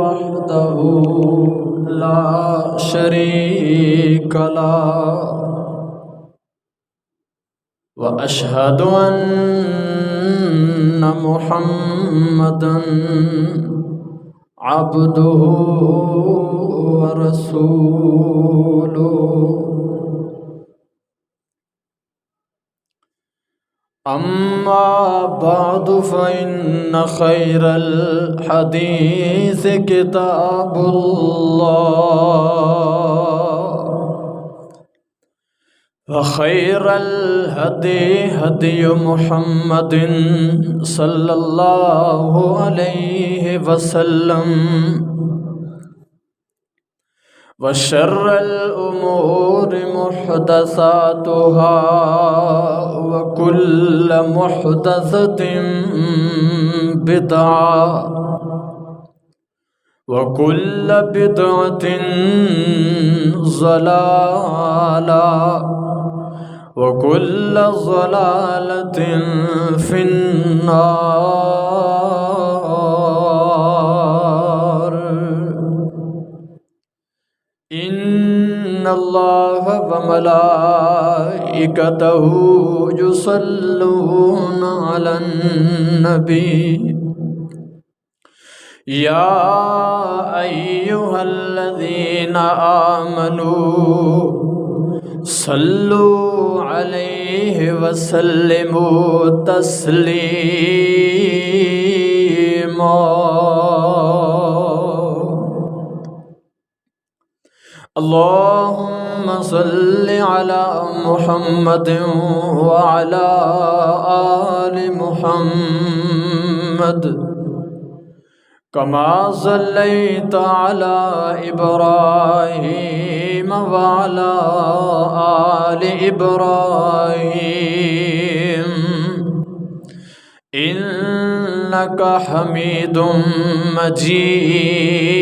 وحده لا شريك له وأشهد أن محمدا عبده ورسوله أما بعد فإن خير الحديث كتاب الله وخير الهدي هدي محمد صلى الله عليه وسلم وشر الأمور محدثاتها وكل محدثة بدعة وكل بدعة ضلالة وكل ضلالة في النار. إن الله وملائكته يصلون على النبي يا أيها الذين آمنوا صلوا عليه وسلموا تسليما. اللهم صل على محمد وعلى آل محمد كما صليت على إبراهيم وعلى آل إبراهيم إنك حميد مجيد.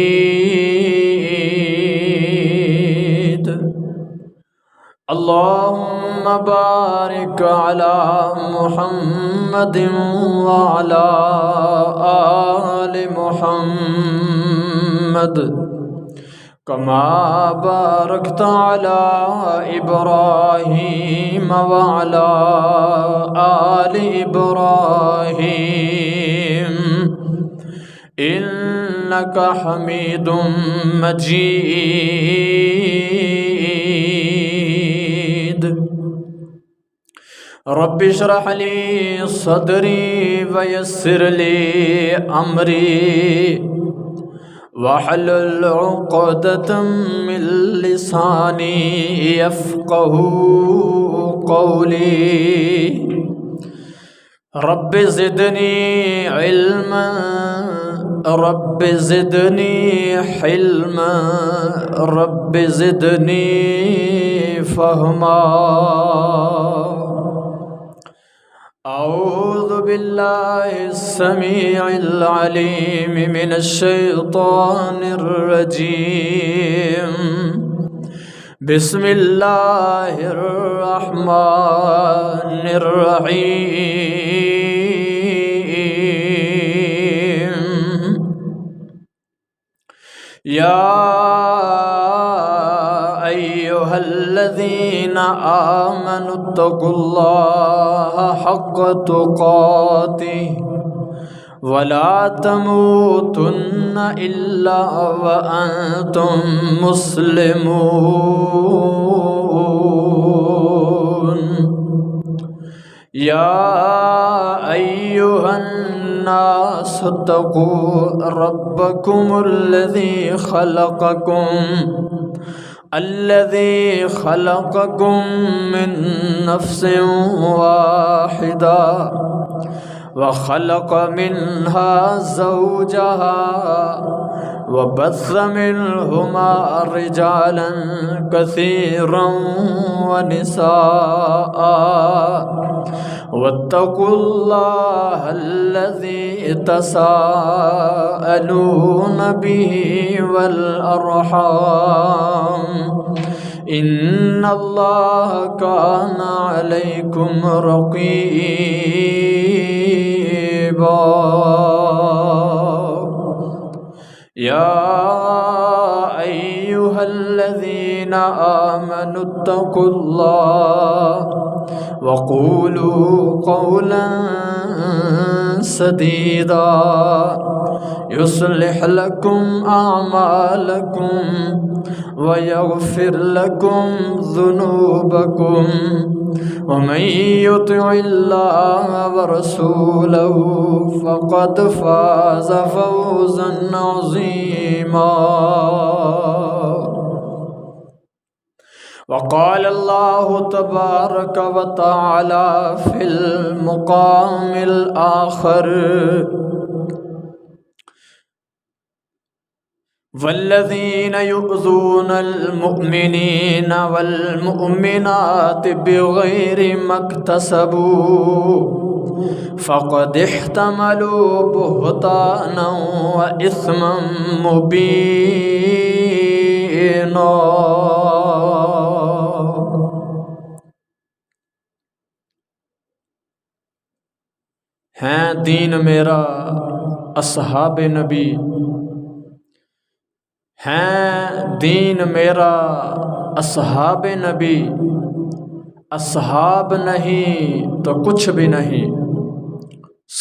اللهم بارك على محمد وعلى آل محمد كما باركت على إبراهيم وعلى آل إبراهيم إنك حميد مجيد. رب اشرح لي صدري ويسر لي أمري واحلل عقدة من لساني يفقه قولي. رب زدني علما رب زدني حلما رب زدني فهما. أعوذ بالله السميع العليم من الشيطان الرجيم. بسم الله الرحمن الرحيم. يا أيها الذين آمنوا اتقوا الله حق تقاته ولا تموتن إلا وأنتم مسلمون. يا أيها الناس اتقوا ربكم الذي خلقكم من نفس واحدة وخلق منها زوجها وبث منهما رجالا كثيرا ونساء واتقوا الله الذي تساءلون به والأرحام إن الله كان عليكم رقيبا. يا أيها الذين آمنوا اتقوا الله وقولوا قولا سديدا يصلح لكم أعمالكم ويغفر لكم ذنوبكم ومن يطع الله ورسوله فقد فاز فوزا عظيما. وقال الله تبارك وتعالى في المقام الآخر والذين يؤذون المؤمنين والمؤمنات بغير ما اكتسبوا فقد احتملوا بهتانا وإثما مبينا. ہیں دین میرا اصحاب نبی، ہیں دین میرا اصحاب نبی، اصحاب نہیں تو کچھ بھی نہیں.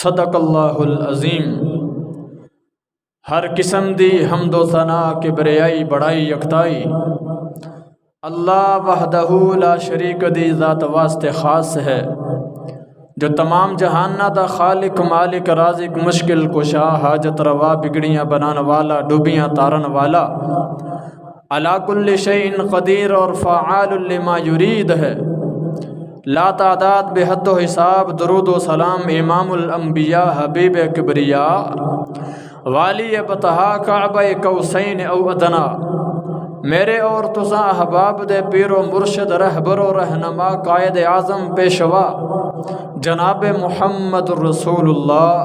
صدق اللہ العظیم. ہر قسم دی حمد و ثنا کبریائی بڑائی یکتائی اللہ وحدہ لا شریک دی ذات واسطے خاص ہے، جو تمام جہانہ دا خالق مالک رازق مشکل کشا حاجت روا بگڑیاں بنان والا ڈوبیاں تارن والا علی کل شیء قدیر اور فعال لما یرید ہے. لا تعداد بے حد و حساب درود و سلام امام الانبیاء حبیب کبریاء والی بطحا کعبہ قوسین او ادنا میرے اور تساں احباب دے پیر و مرشد رہبر و رہنما قائد اعظم پیشوا جناب محمد رسول اللہ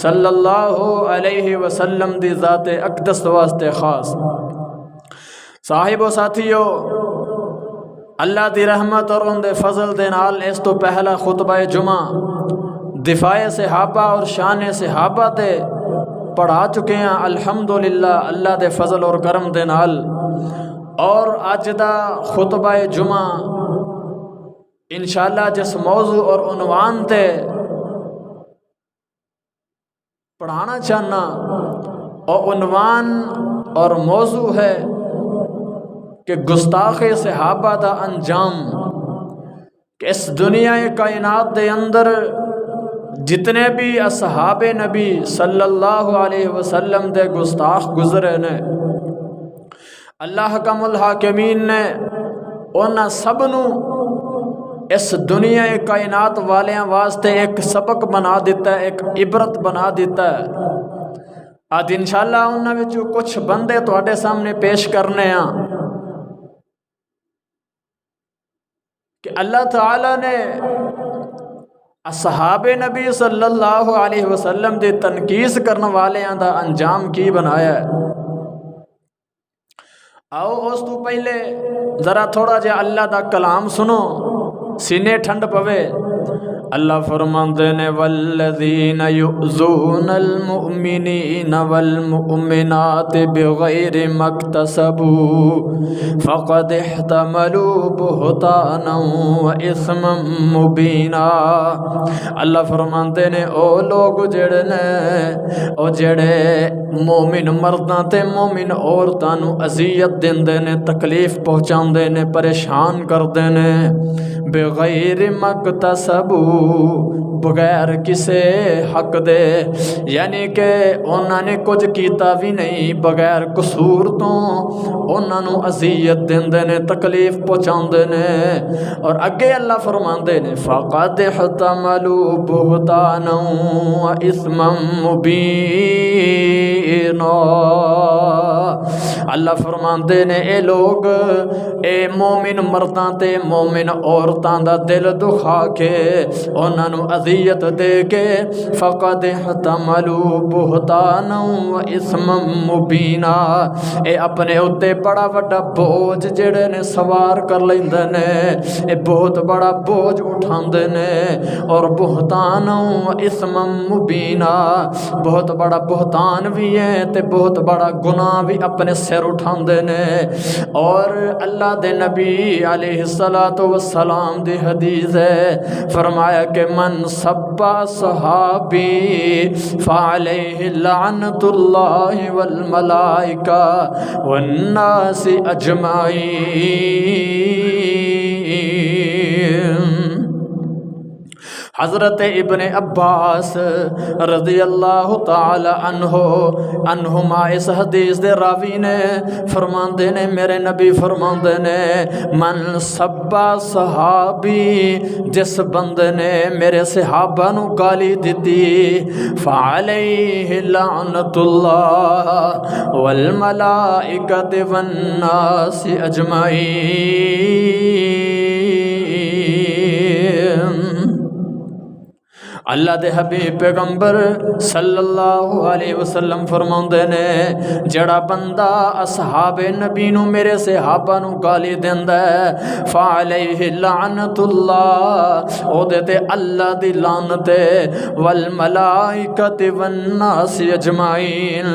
صلی اللہ علیہ وسلم دی ذات اقدس واسطے خاص. صاحب و ساتھیو، اللہ دی رحمت اور ان دے فضل دے نال اس تو پہلا خطبہ جمعہ دفاع صحابہ اور شان صحابہ تے پڑھا چکے ہیں الحمدللہ اللہ دے فضل اور کرم دے نال. اور اج دا خطبہ جمعہ انشاءاللہ جس موضوع اور عنوان تے پڑھانا چاہنا اور عنوان اور موضوع ہے کہ گستاخ صحابہ دا انجام، کہ اس دنیا کائنات دے اندر جتنے بھی اصحاب نبی صلی اللہ علیہ وسلم دے گستاخ گزرے نے، اللہ حکم الحاکمین نے انہاں سب نو اس دنیا کائنات والیاں واسطے ایک سبق بنا دیتا ہے، ایک عبرت بنا دیتا ہے. آج انشاءاللہ انہاں وچوں کچھ بندے تواڈے سامنے پیش کرنے ہیں کہ اللہ تعالیٰ نے اصحاب نبی صلی اللہ علیہ وسلم دی تنقید کرنے والیاں دا انجام کی بنایا ہے. آؤ اس تو پہلے ذرا تھوڑا جا اللہ دا کلام سنو، سینے ٹھنڈ پوے. اللہ فرماندے نے والذین یؤذون المؤمنین والمؤمنات بغیر ما اکتسبوا فقد احتملوا بہتانا واثما مبینا. اللہ فرماندے نے او لوگ جڑے نے او جڑے مومن مرداں تے مومن عورتاں نو اذیت دیندے نے، تکلیف پہنچاندے نے، پریشان کردے نے بغیر ما اکتسبوا بغیر کسے حق دے، یعنی کہ انہاں نے کچھ کیتا بھی نہیں، بغیر قصور تو انہاں نو اذیت دیندے نے، تکلیف پہنچاندے نے. اور اگے اللہ فرماندے نے فقد احتملوا بہتانا واثما مبینا. اللہ فرماندے نے اے لوگ اے مومن مرداں تے مومن عورتاں دا دل دکھا کے انہاں نوں اذیت دے کے فقد احتملوا بہتانا و اسما مبینا اے اپنے اتے بڑا وڈا بوجھ جڑے نے سوار کر لیندے نے اے بہت بڑا بوجھ اٹھاندے نے اور بہتانا و اسما مبینا بہت بڑا بہتان بھی ہے تے بہت بڑا گناہ بھی اپنے سر اٹھاندے نے اور اللہ دے نبی علیہ الصلوۃ والسلام دی حدیث ہے فرمایا کہ من سب صحابی فعلیہ لعنت اللہ والملائکہ والناس اجمعین۔ حضرت ابن عباس رضی اللہ تعالی عنہما اس حدیث دے راوی نے فرماندے نے میرے نبی فرماندے نے من سبا صحابی جس بندے نے میرے صحابہ نو گالی دیتی فعلیہ لعنت اللہ والملائکۃ والناس اجمعین۔ اللہ دے حبیب پیغمبر صلی اللہ علیہ وسلم فرماندے نے جڑا بندہ اصحاب نبی نو میرے صحابہ نو گالی دیندا ہے فعلیہ لعنت اللہ او دے تے اللہ دی لعنت والملائکۃ والناس اجمعین۔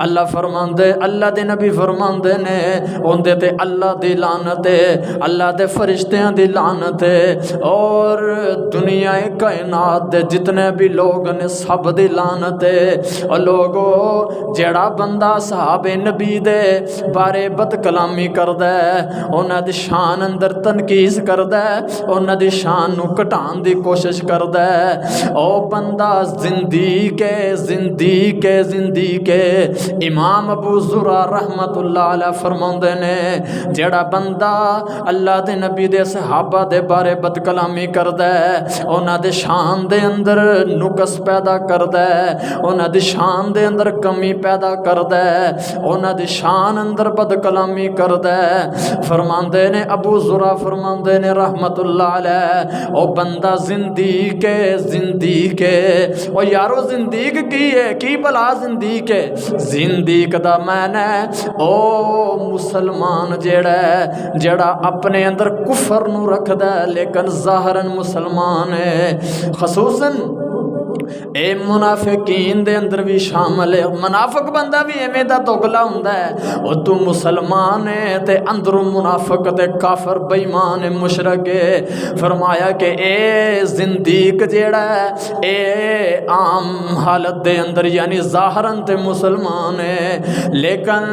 اللہ فرماندے اللہ دے نبی فرماندے نے اون دے تے اللہ دی لعنت اللہ دے فرشتیاں دی لعنت اور دنیا کائنات دے جتنے بھی لوگ نے سب دی لعنت اور لوگو جڑا بندہ صحاب نبی دے بارے بد کلامی کردا ہے انہاں دی شان اندر تنقیص کردا ہے انہاں دی شان نو گھٹان دی کوشش کردا ہے او بندہ زندیق امام ابو زرع رحمت اللہ علیہ فرماندے نے جڑا بندہ اللہ دے نبی دے صحابہ دے بارے بد کلامی کردا ہے انہاں دے شان دے اندر نقص پیدا کردا ہے انہاں دی شان دے اندر کمی پیدا کردا ہے انہاں دی شان اندر بد کلامی کردا ہے فرماندے نے ابو زرع فرماندے نے رحمت اللہ علیہ او بندہ زندیق او یارو زندیق کی ہے کی بلا زندیق ہے زندیق دا معنی ہے او مسلمان جڑا اپنے اندر کفر نو رکھدا ہے لیکن ظاہراً مسلمان ہے خصوصاً اے منافقین دے اندر بھی شامل ہے منافق بندہ بھی ایویں دا دوگلا ہوندا ہے او تو مسلمان ہے تے اندروں منافق تے کافر بے ایمان مشرک ہے فرمایا کہ اے زندیق جیڑا ہے اے عام حالت دے اندر یعنی ظاہراً تے مسلمان ہے لیکن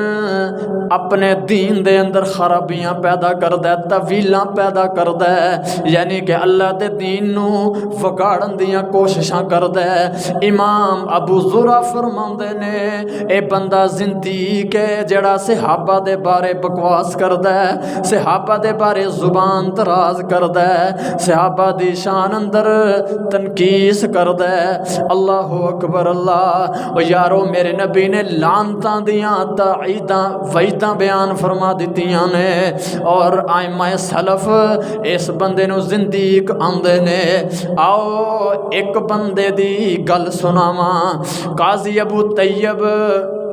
اپنے دین دے اندر خرابیاں پیدا کردا ہے تویلاں پیدا کردا ہے یعنی کہ اللہ دے دین نو وگاڑن دیاں کوششاں کردا ہے امام ابو زرع فرماندے نے اے بندہ زندیق ہے جڑا صحابہ دے بارے بکواس کردا ہے صحابہ دے بارے زبان دراز کردا ہے صحابہ دی شان اندر تنقیص کردا ہے اللہ اکبر اللہ و یارو میرے نبی نے لعنتاں دیاں تعیداں وعیداں بیان فرما دتیاں نے اور ائمہ سلف اس بندے نو زندیق آندے نے آؤ ایک بندے دی گل سناواں قاضی ابو طیب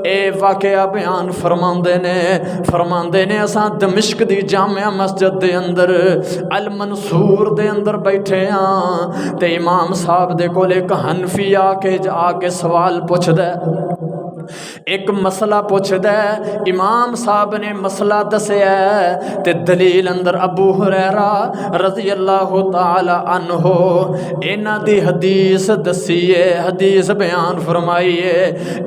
اے واقعہ بیان فرماندے نے اساں دمشق دی جامعہ مسجد دے اندر المنصور دے اندر بیٹھے ہاں تے امام صاحب دے کول ایک حنفی آ کے سوال پوچھدا ہے ایک مسئلہ پوچھدا ہے امام صاحب نے مسئلہ دسیا ہے تے دلیل اندر ابو ہریرہ رضی اللہ تعالی عنہ انہاں دی حدیث دسیے حدیث بیان فرمائیے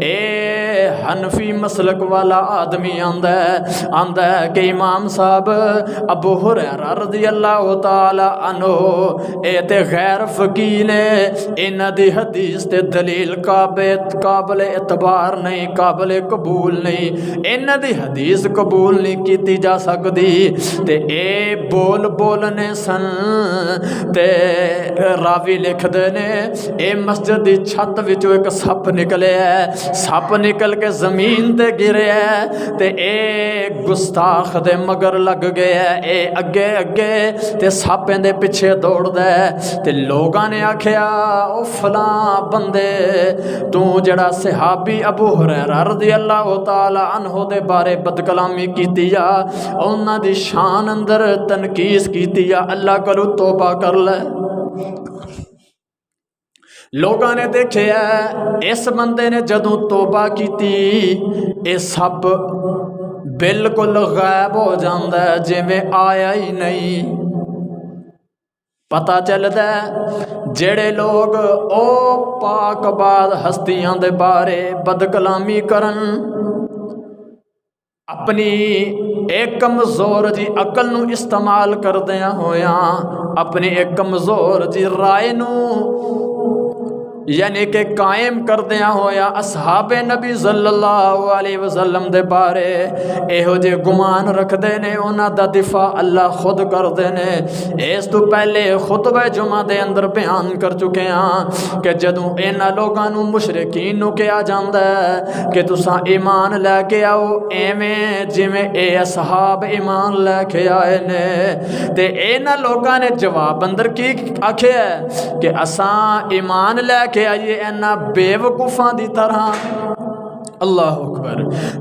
اے حنفی مسلک والا آدمی آندا ہے کہ امام صاحب ابو ہریرہ رضی اللہ تعالی عنہ اے تے غیر فقیہ نے انہاں دی حدیث تے دلیل قابل اعتبار نہیں قابل قبول نہیں، انہاں دی حدیث قبول نہیں کیتی جا سکتی۔ تے اے بول بولنے سن تے راوی لکھ دے نے اے مسجد دی چھت وچوں ایک سپ نکلے ہے، سپ نکل کے زمین تے گرے ہے تے اے گستاخ دے مگر لگ گئے ہے، اے اگے اگے تے سپیں دے پیچھے دوڑ دے تے لوگاں نے آکھیا او فلاں بندے تو جڑا صحابی ابو ہریرہ رضی اللہ تعالی عنہ دے بارے بد کلامی کیتی یا انہاں دی شان اندر تنقیص کیتی یا اللہ کولو توبہ کر لے۔ لوگاں نے دیکھیا اس بندے نے جدوں توبہ کیتی اے سب بالکل غائب ہو جاندا ہے جویں آیا ہی نہیں۔ پتہ چلدا ہے جڑے لوگ او پاک بعد ہستیاں دے بارے بد کلامی کرن اپنی ایک کمزور جی عقل نو استعمال کردیاں ہویاں اپنی ایک کمزور جی رائے نو یعنی کہ قائم کردیاں ہویا اصحاب نبی صلی اللہ علیہ وسلم دے بارے ایہو جے گمان رکھ دے نے انہاں دا دفاع اللہ خود کر دے نے۔ اس تو پہلے خطبہ جمعہ دے اندر بیان کر چکے ہاں کہ جدوں انہاں لوگاں نو مشرکین نو کہا جاندا ہے کہ تساں ایمان لے کے آؤ ایویں جویں اے اصحاب ایمان لے کے آئے نے تے انہاں لوگاں نے جواب اندر کی آکھیا ہے کہ اساں ایمان لے کے آئیے اینا بے وقوفاں دی طرح۔ اللہ اکبر۔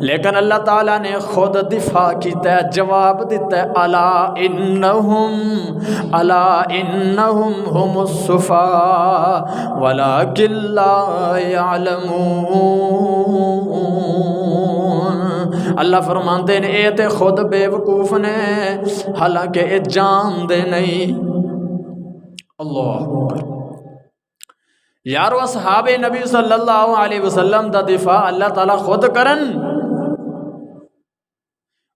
لیکن اللہ تعالیٰ نے خود دفاع کیتا ہے، جواب دیتا ہے الا انہم ہم الصفا ولکن لا یعلمون۔ اللہ فرماندے نے اے تے خود بے وقوف نے حالانکہ اے جان دے نہیں۔ اللہ اکبر۔ یارو اصحاب نبی صلی اللہ علیہ وسلم دا دفاع اللہ تعالیٰ خود کرن،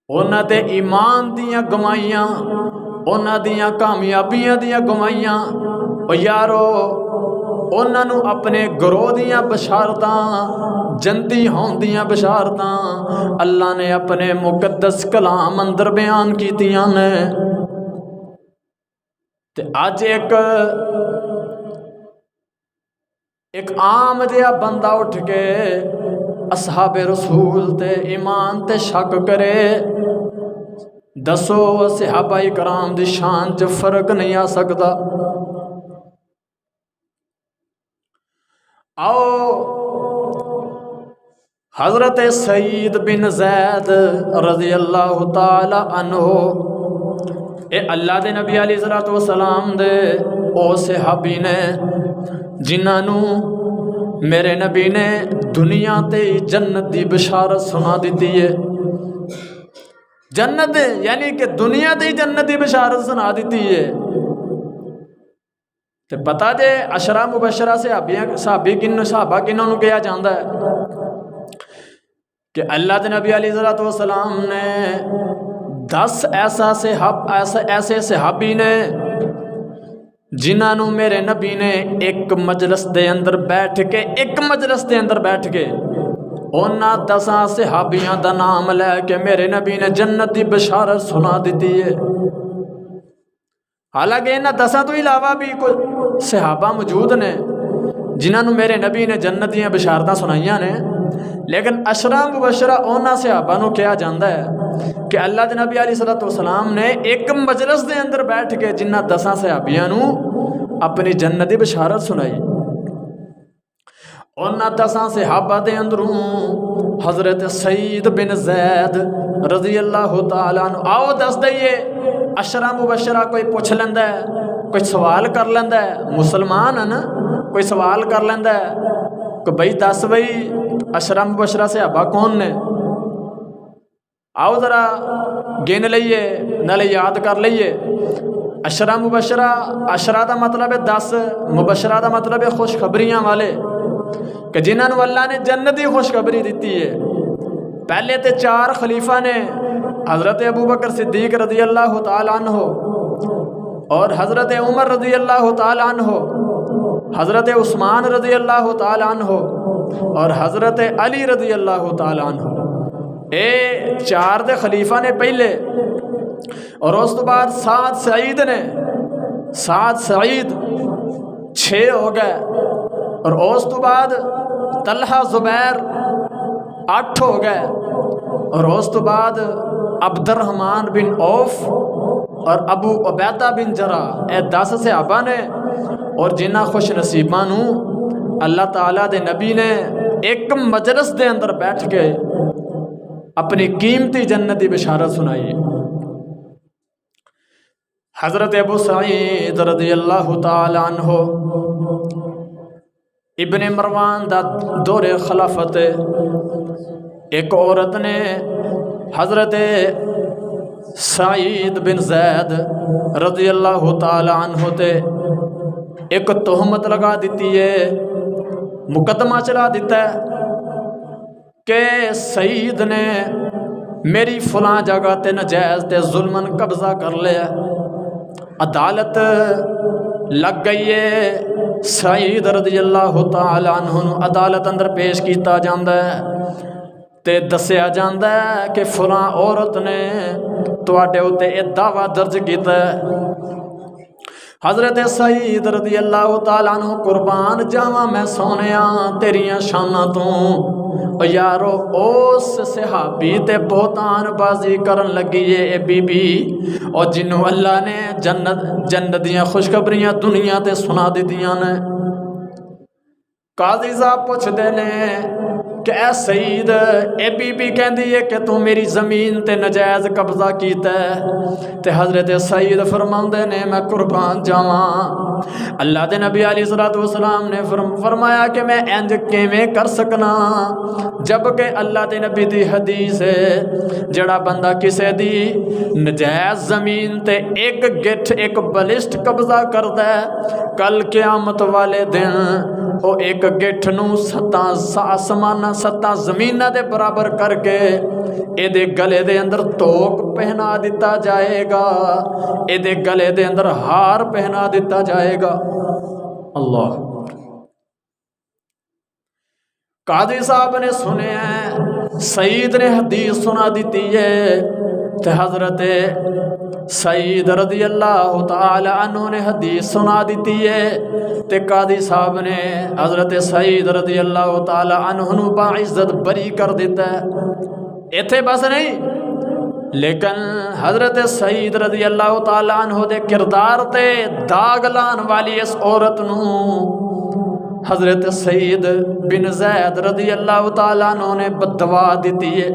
انہاں تے ایمان دیاں گمائیاں، انہاں دیاں کامیابیاں دیاں گمائیاں، او یارو انہاں نو اپنے گروہ دیاں بشارتاں جنتی ہون دیاں بشارتاں اللہ نے اپنے مقدس کلام اندر بیان کیتیاں نے۔ تے آج ایک عام جہا بندہ اٹھ کے اصحاب رسول تے ایمان تے شک کرے، دسو صحابہ کرام دی شان چ فرق نہیں آ سکتا؟ آؤ حضرت سعید بن زید رضی اللہ تعالی عنہ اے اللہ دے نبی علیہ السلام دے او صحابی نے جنہاں نو میرے نبی نے دنیا تے جنت دی بشارت سنا دیتی ہے۔ جنت یعنی کہ دنیا تے جنت دی بشارت سنا دیتی ہے۔ تے پتہ جے عشرہ مبشرہ صحابہ کنوں نو کہا جاندا ہے کہ اللہ دے نبی علیہ السلام نے 10 ایسے صحابی نے جنہاں نو میرے نبی نے ایک مجلس دے اندر بیٹھ کے انہاں 10 صحابیاں دا نام لے کے میرے نبی نے جنت دی بشارت سنا دیتی ہے۔ حالانکہ انہاں 10 تو علاوہ بھی کوئی صحابہ موجود نے جنہاں نو میرے نبی نے جنت دیاں بشارتاں سنائیاں نے، لیکن عشرہ مبشرہ انہاں صحابہ نو کہا جاندا ہے کہ اللہ دے نبی علیہ السلام نے ایک مجلس دے اندر بیٹھ کے جنہاں 10 صحابیاں نو اپنی جنت دی بشارت سنائی۔ انہاں 10 صحابہ دے اندروں حضرت سعید بن زید رضی اللہ تعالیٰ عنہ، آؤ دس دئیے عشرہ مبشرہ کوئی پوچھ لیندہ ہے، کوئی سوال کر لیندہ ہے، مسلمان ہے نا، کوئی سوال کر لیندہ ہے کہ بھئی دس بھئی عشرہ مبشرہ صحابہ کون نے؟ آؤ ذرا گن لئیے نالے یاد کر لئیے۔ عشرہ مبشرہ، عشرہ دا مطلب ہے 10، مبشرہ دا مطلب ہے خوشخبریاں والے کہ جنہاں نو اللہ نے جنتی خوشخبری دیتی ہے۔ پہلے تے 4 خلیفہ نے، حضرت ابوبکر صدیق رضی اللہ تعالیٰ عنہ اور حضرت عمر رضی اللہ تعالیٰ عنہ، حضرت عثمان رضی اللہ تعالیٰ عنہ اور حضرت علی رضی اللہ تعالیٰ عنہ، اے 4 دے خلیفہ نے پہلے، اور اس تو بعد سعد سعید نے، سعد سعید 6 ہو گئے، اور اس تو بعد طلحہ زبیر 8 ہو گئے، اور اس تو بعد عبد الرحمن بن عوف اور ابو عبیدہ بن جراح، اے 10 صحابہ نے، اور جنہ خوش نصیباں نوں اللہ تعالیٰ دے نبی نے ایک مجلس دے اندر بیٹھ کے اپنی قیمتی جنت دی بشارت سنائی۔ حضرت ابو سعید رضی اللہ تعالی عنہ ابن مروان دا دور خلافت، ایک عورت نے حضرت سعید بن زید رضی اللہ تعالی عنہ تے ایک تہمت لگا دیتی ہے، مقدمہ چلا دیتا ہے کہ سعید نے میری فلاں جگہ تے نجائز تے ظلمن قبضہ کر لیا۔ عدالت لگ گئی ہے، سعید رضی اللہ تعالی عنہ عدالت اندر پیش کیتا جاندہ ہے تے دسیا جاندہ ہے کہ فلاں عورت نے تواڈے اُتے یہ دعویٰ درج کیتا ہے۔ حضرت سعید رضی اللہ تعالیٰ عنہ قربان جاواں میں سونیاں تیریاں شاناں تو، او یارو اس صحابی تے بہتان بازی کرن لگی اے بی بی، اور جنہوں اللہ نے جنت دیاں خوشخبریاں دنیا تے سنا دیتیاں نے۔ قاضی صاحب پوچھ دے نے کہ اے سعید، اے بی بی کہندی ہے کہ تو میری زمین تے نجائز قبضہ کیتا ہے، تے حضرت سعید فرماندے نے میں قربان جاواں، اللہ دے نبی علیہ الصلوۃ والسلام نے فرمایا کہ میں انج کیویں کر سکنا، جبکہ اللہ دے نبی دی حدیث ہے جڑا بندہ کسے دی نجائز زمین تے ایک گٹھ ایک بلسٹ قبضہ کردا ہے، کل قیامت والے دن او ایک گٹھ نو 7 آسماناں 7 زمیناں دے برابر کر کے اے دے گلے دے اندر توک پہنا دیتا جائے گا، اے دے گلے دے اندر ہار پہنا دیتا جائے گا۔ اللہ، قاضی صاحب نے سنے ہیں، سعید نے حدیث سنا دیتی ہے، تے حضرت سعید رضی اللہ تعالی عنہ نے حدیث سنا دیتی ہے، تے قاضی صاحب نے حضرت سعید رضی اللہ تعالی عنہ نو باعزت بری کر دیتا ہے۔ ایتھے بس نہیں، لیکن حضرت سعید رضی اللہ تعالی عنہ دے کردار تے داغ لان والی اس عورت نو حضرت سعید بن زید رضی اللہ تعالی عنہ نے بددعا دیتی ہے۔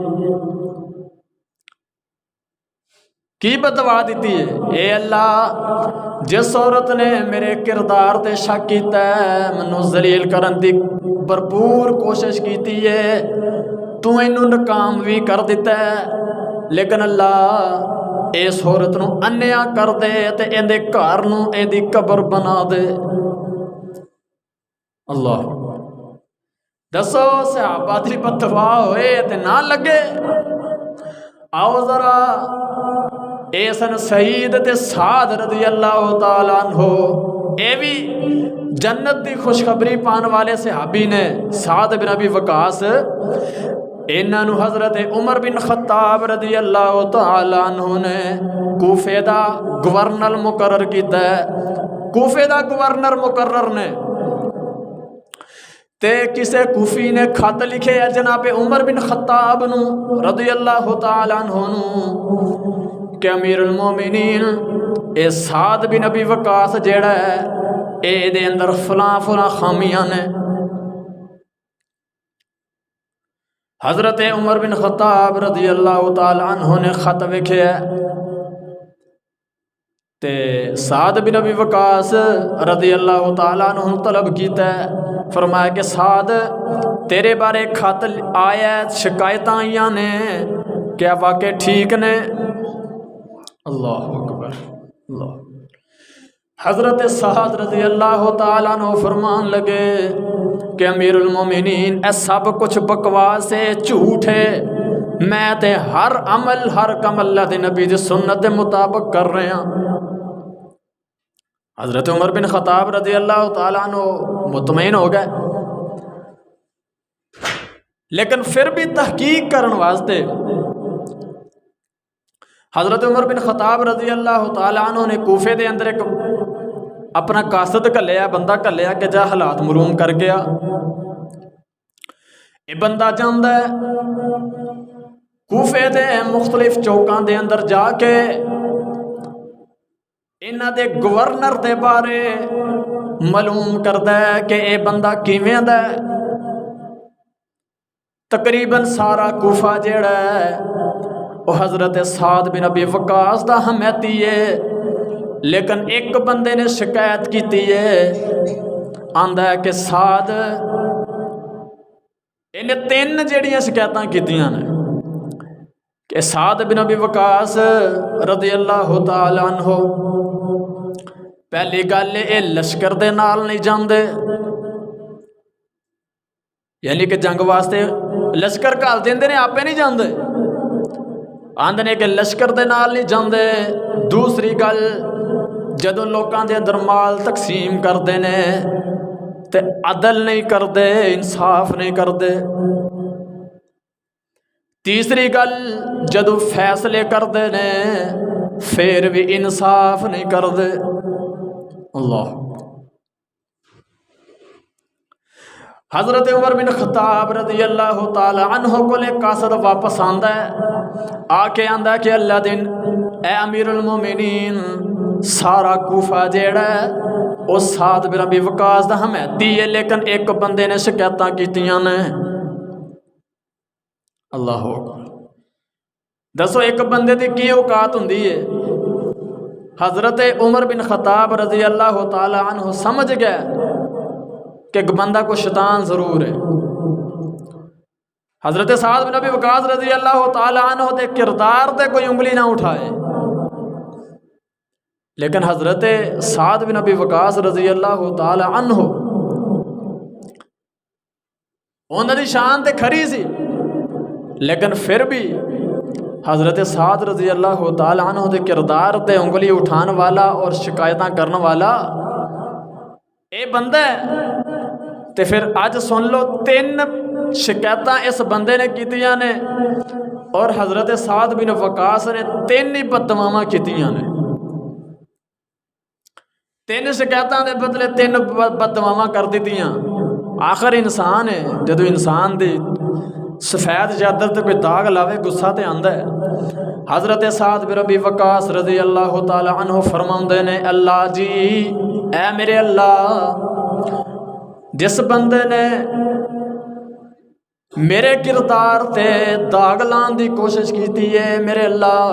کی بددعا دیتی ہے؟ اے اللہ، جس عورت نے میرے کردار تے شک کیتا ہے، منو ذلیل کرن دی بھرپور کوشش کیتی ہے، تو اینو ناکام بھی کر دیتا ہے، لیکن اللہ اس عورت نو انیا کر دے تے ایندے گھر نو ایدی قبر بنا دے۔ اللہ، دسو صحابہ دی بددعا ہوئے تے نہ لگے؟ آؤ ذرا ایسن سعید تے سعد رضی اللہ تعالیٰ عنہ، اے بھی جنت دی خوشخبری پان والے صحابی نے، سعد بن ابی وقاص، انہاں نو حضرت عمر بن خطاب رضی اللہ تعالیٰ عنہ نے کوفے دا گورنر مقرر کیتا ہے۔ کوفے دا گورنر مقرر نے تے کسے کوفی نے خط لکھے ہے جناب عمر بن خطاب نو رضی اللہ تعالیٰ عنہ نو کہ امیر المومنین اے سعد بن ابی وقاص جیڑا ہے اے دے اندر فلاں فلاں خامیاں نے۔ حضرت عمر بن خطاب رضی اللہ تعالیٰ عنہ نے خط لکھے ہے تے سعد بن ابی وقاص رضی اللہ تعالیٰ عنہ طلب کیتا ہے، فرمایا کہ سعد تیرے بارے خط آیا شکایت آئیاں نے، کیا واقع ٹھیک نے؟ اللہ اکبر اللہ۔ حضرت سعد رضی اللہ تعالیٰ عنہ فرمان لگے کہ امیر المومنین اے سب کچھ بکواس ہے، جھوٹ ہے، میں تے ہر عمل ہر کم اللہ دے نبی دی سنت دے مطابق کر رہے ہیں۔ حضرت عمر بن خطاب رضی اللہ تعالیٰ عنہ مطمئن ہو گئے، لیکن پھر بھی تحقیق کرنے واسطے حضرت عمر بن خطاب رضی اللہ تعالیٰ عنہ نے کوفے دے اندر ایک اپنا قاصد گھلیا، بندہ گھلیا کہ جا حالات معلوم کر گیا۔ یہ بندہ جاندا ہے کوفے دے مختلف چوکاں دے اندر جا کے انہاں دے گورنر دے بارے معلوم کردا ہے کہ اے بندہ کیویں دا ہے۔ تقریباً سارا کوفہ جیڑا ہے وہ حضرت سعد بن ابی وقاص دا حمیتی ہے، لیکن ایک بندے نے شکایت کیتی ہے، آندا ہے کہ سعد انہیں 3 جڑیاں شکایتاں کیتیاں نے کہ سعد بن ابی وقاص رضی اللہ تعالی عنہ پہلی گل اے لشکر دے نال نہیں جاندے، یعنی کہ جنگ واسطے لشکر گھل دیندے نے، آپے نہیں جاندے، آندے نے کہ لشکر دے نال نہیں جاندے۔ دوسری گل جدوں لوکاں دے اندر مال تقسیم کردے نے تے عدل نہیں کردے، انصاف نہیں کردے۔ تیسری گل جدوں فیصلے کردے نے پھر بھی انصاف نہیں کردے۔ اللہ حضرت عمر بن خطاب رضی اللہ تعالی عنہ کو لے قاصد واپس آندا ہے، آ کے آندا کہ اللہ دن اے امیر المومنین سارا کوفہ جیڑا ہے وہ سعد بن ابی وقاص دا حمیتی ہے، لیکن ایک بندے نے شکایتاں کیتیاں نے۔ اللہ اکبر، دسو ایک بندے دی کی اوقات ہوندی ہے؟ حضرت عمر بن خطاب رضی اللہ تعالی عنہ سمجھ گئے کہ ایک بندہ کو شیطان ضرور ہے۔ حضرت سعد بن ابی وقاص رضی اللہ تعالی عنہ دے کردار تے کوئی انگلی نہ اٹھائے، لیکن حضرت سعد بن ابی وقاص رضی اللہ تعالی عنہ انہاں دی شان تے کھری سی، لیکن پھر بھی حضرت سعد رضی اللہ تعالی عنہ دے کردار تے انگلی اٹھان والا اور شکایتاں کرنے والا اے بندہ ہے۔ تے پھر آج سن لو 3 شکایتاں اس بندے نے کیتیاں نے اور حضرت سعد بن وقاص نے 3 ہی بددعاواں کیتیاں نے۔ 3 شکایتاں دے بدلے 3 بددعاواں کر دیتیاں۔ آخر انسان ہے، جدو انسان دی سفید چادر تے کوئی داغ لاوے غصہ تے آندا ہے۔ حضرت سعد بن ابی وقاص رضی اللہ تعالی عنہ فرماندے نے اللہ جی اے میرے اللہ، جس بندے نے میرے کردار تے داغ لان دی کوشش کیتی ہے، میرے اللہ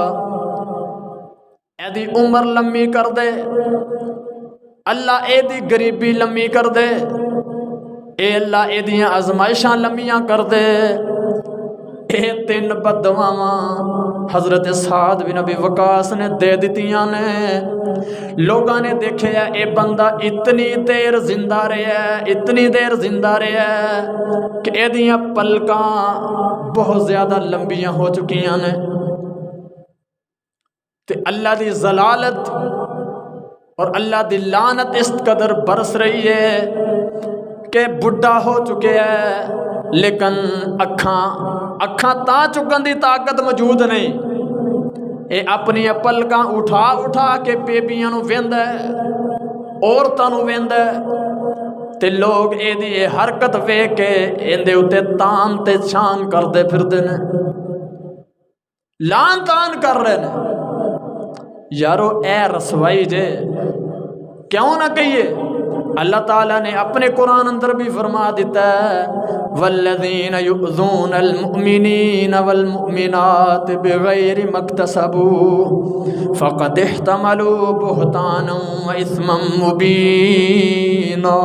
اے دی عمر لمبی کر دے، اللہ اے دی غریبی لمبی کر دے، اے اللہ اے دیاں آزمائشاں لمبیاں کر دے۔ اے 3 بددعاواں حضرت سعد بن ابی وقاص نے دے دیتیاں نے۔ لوگاں نے دیکھیا اے بندہ اتنی دیر زندہ رہیا ہے، اتنی دیر زندہ رہیا ہے کہ اے دیاں پلکاں بہت زیادہ لمبیاں ہو چکیاں نے، تے اللہ دی ضلالت اور اللہ دی لعنت اس قدر برس رہی ہے کہ بڈھا ہو چکے ہے، لیکن اکھاں تا چکن دی طاقت موجود نہیں۔ اے اپنی پلکاں اٹھا اٹھا کے بیبیاں نو ویندا ہے، عورتاں نو ویندا ہے، تے لوگ اے دی حرکت ویکھ کے ایندے اتے تان تے شان کردے پھردے نے، لان تان کر رہے نے۔ یارو اے رسوائی جے کیوں نہ کہیے؟ اللہ تعالیٰ نے اپنے قرآن اندر بھی فرما دیتا ہے والذین یؤذون المؤمنین والمؤمنات بغیر ما اکتسبوا فقد احتملوا بہتانا واثما مبینا۔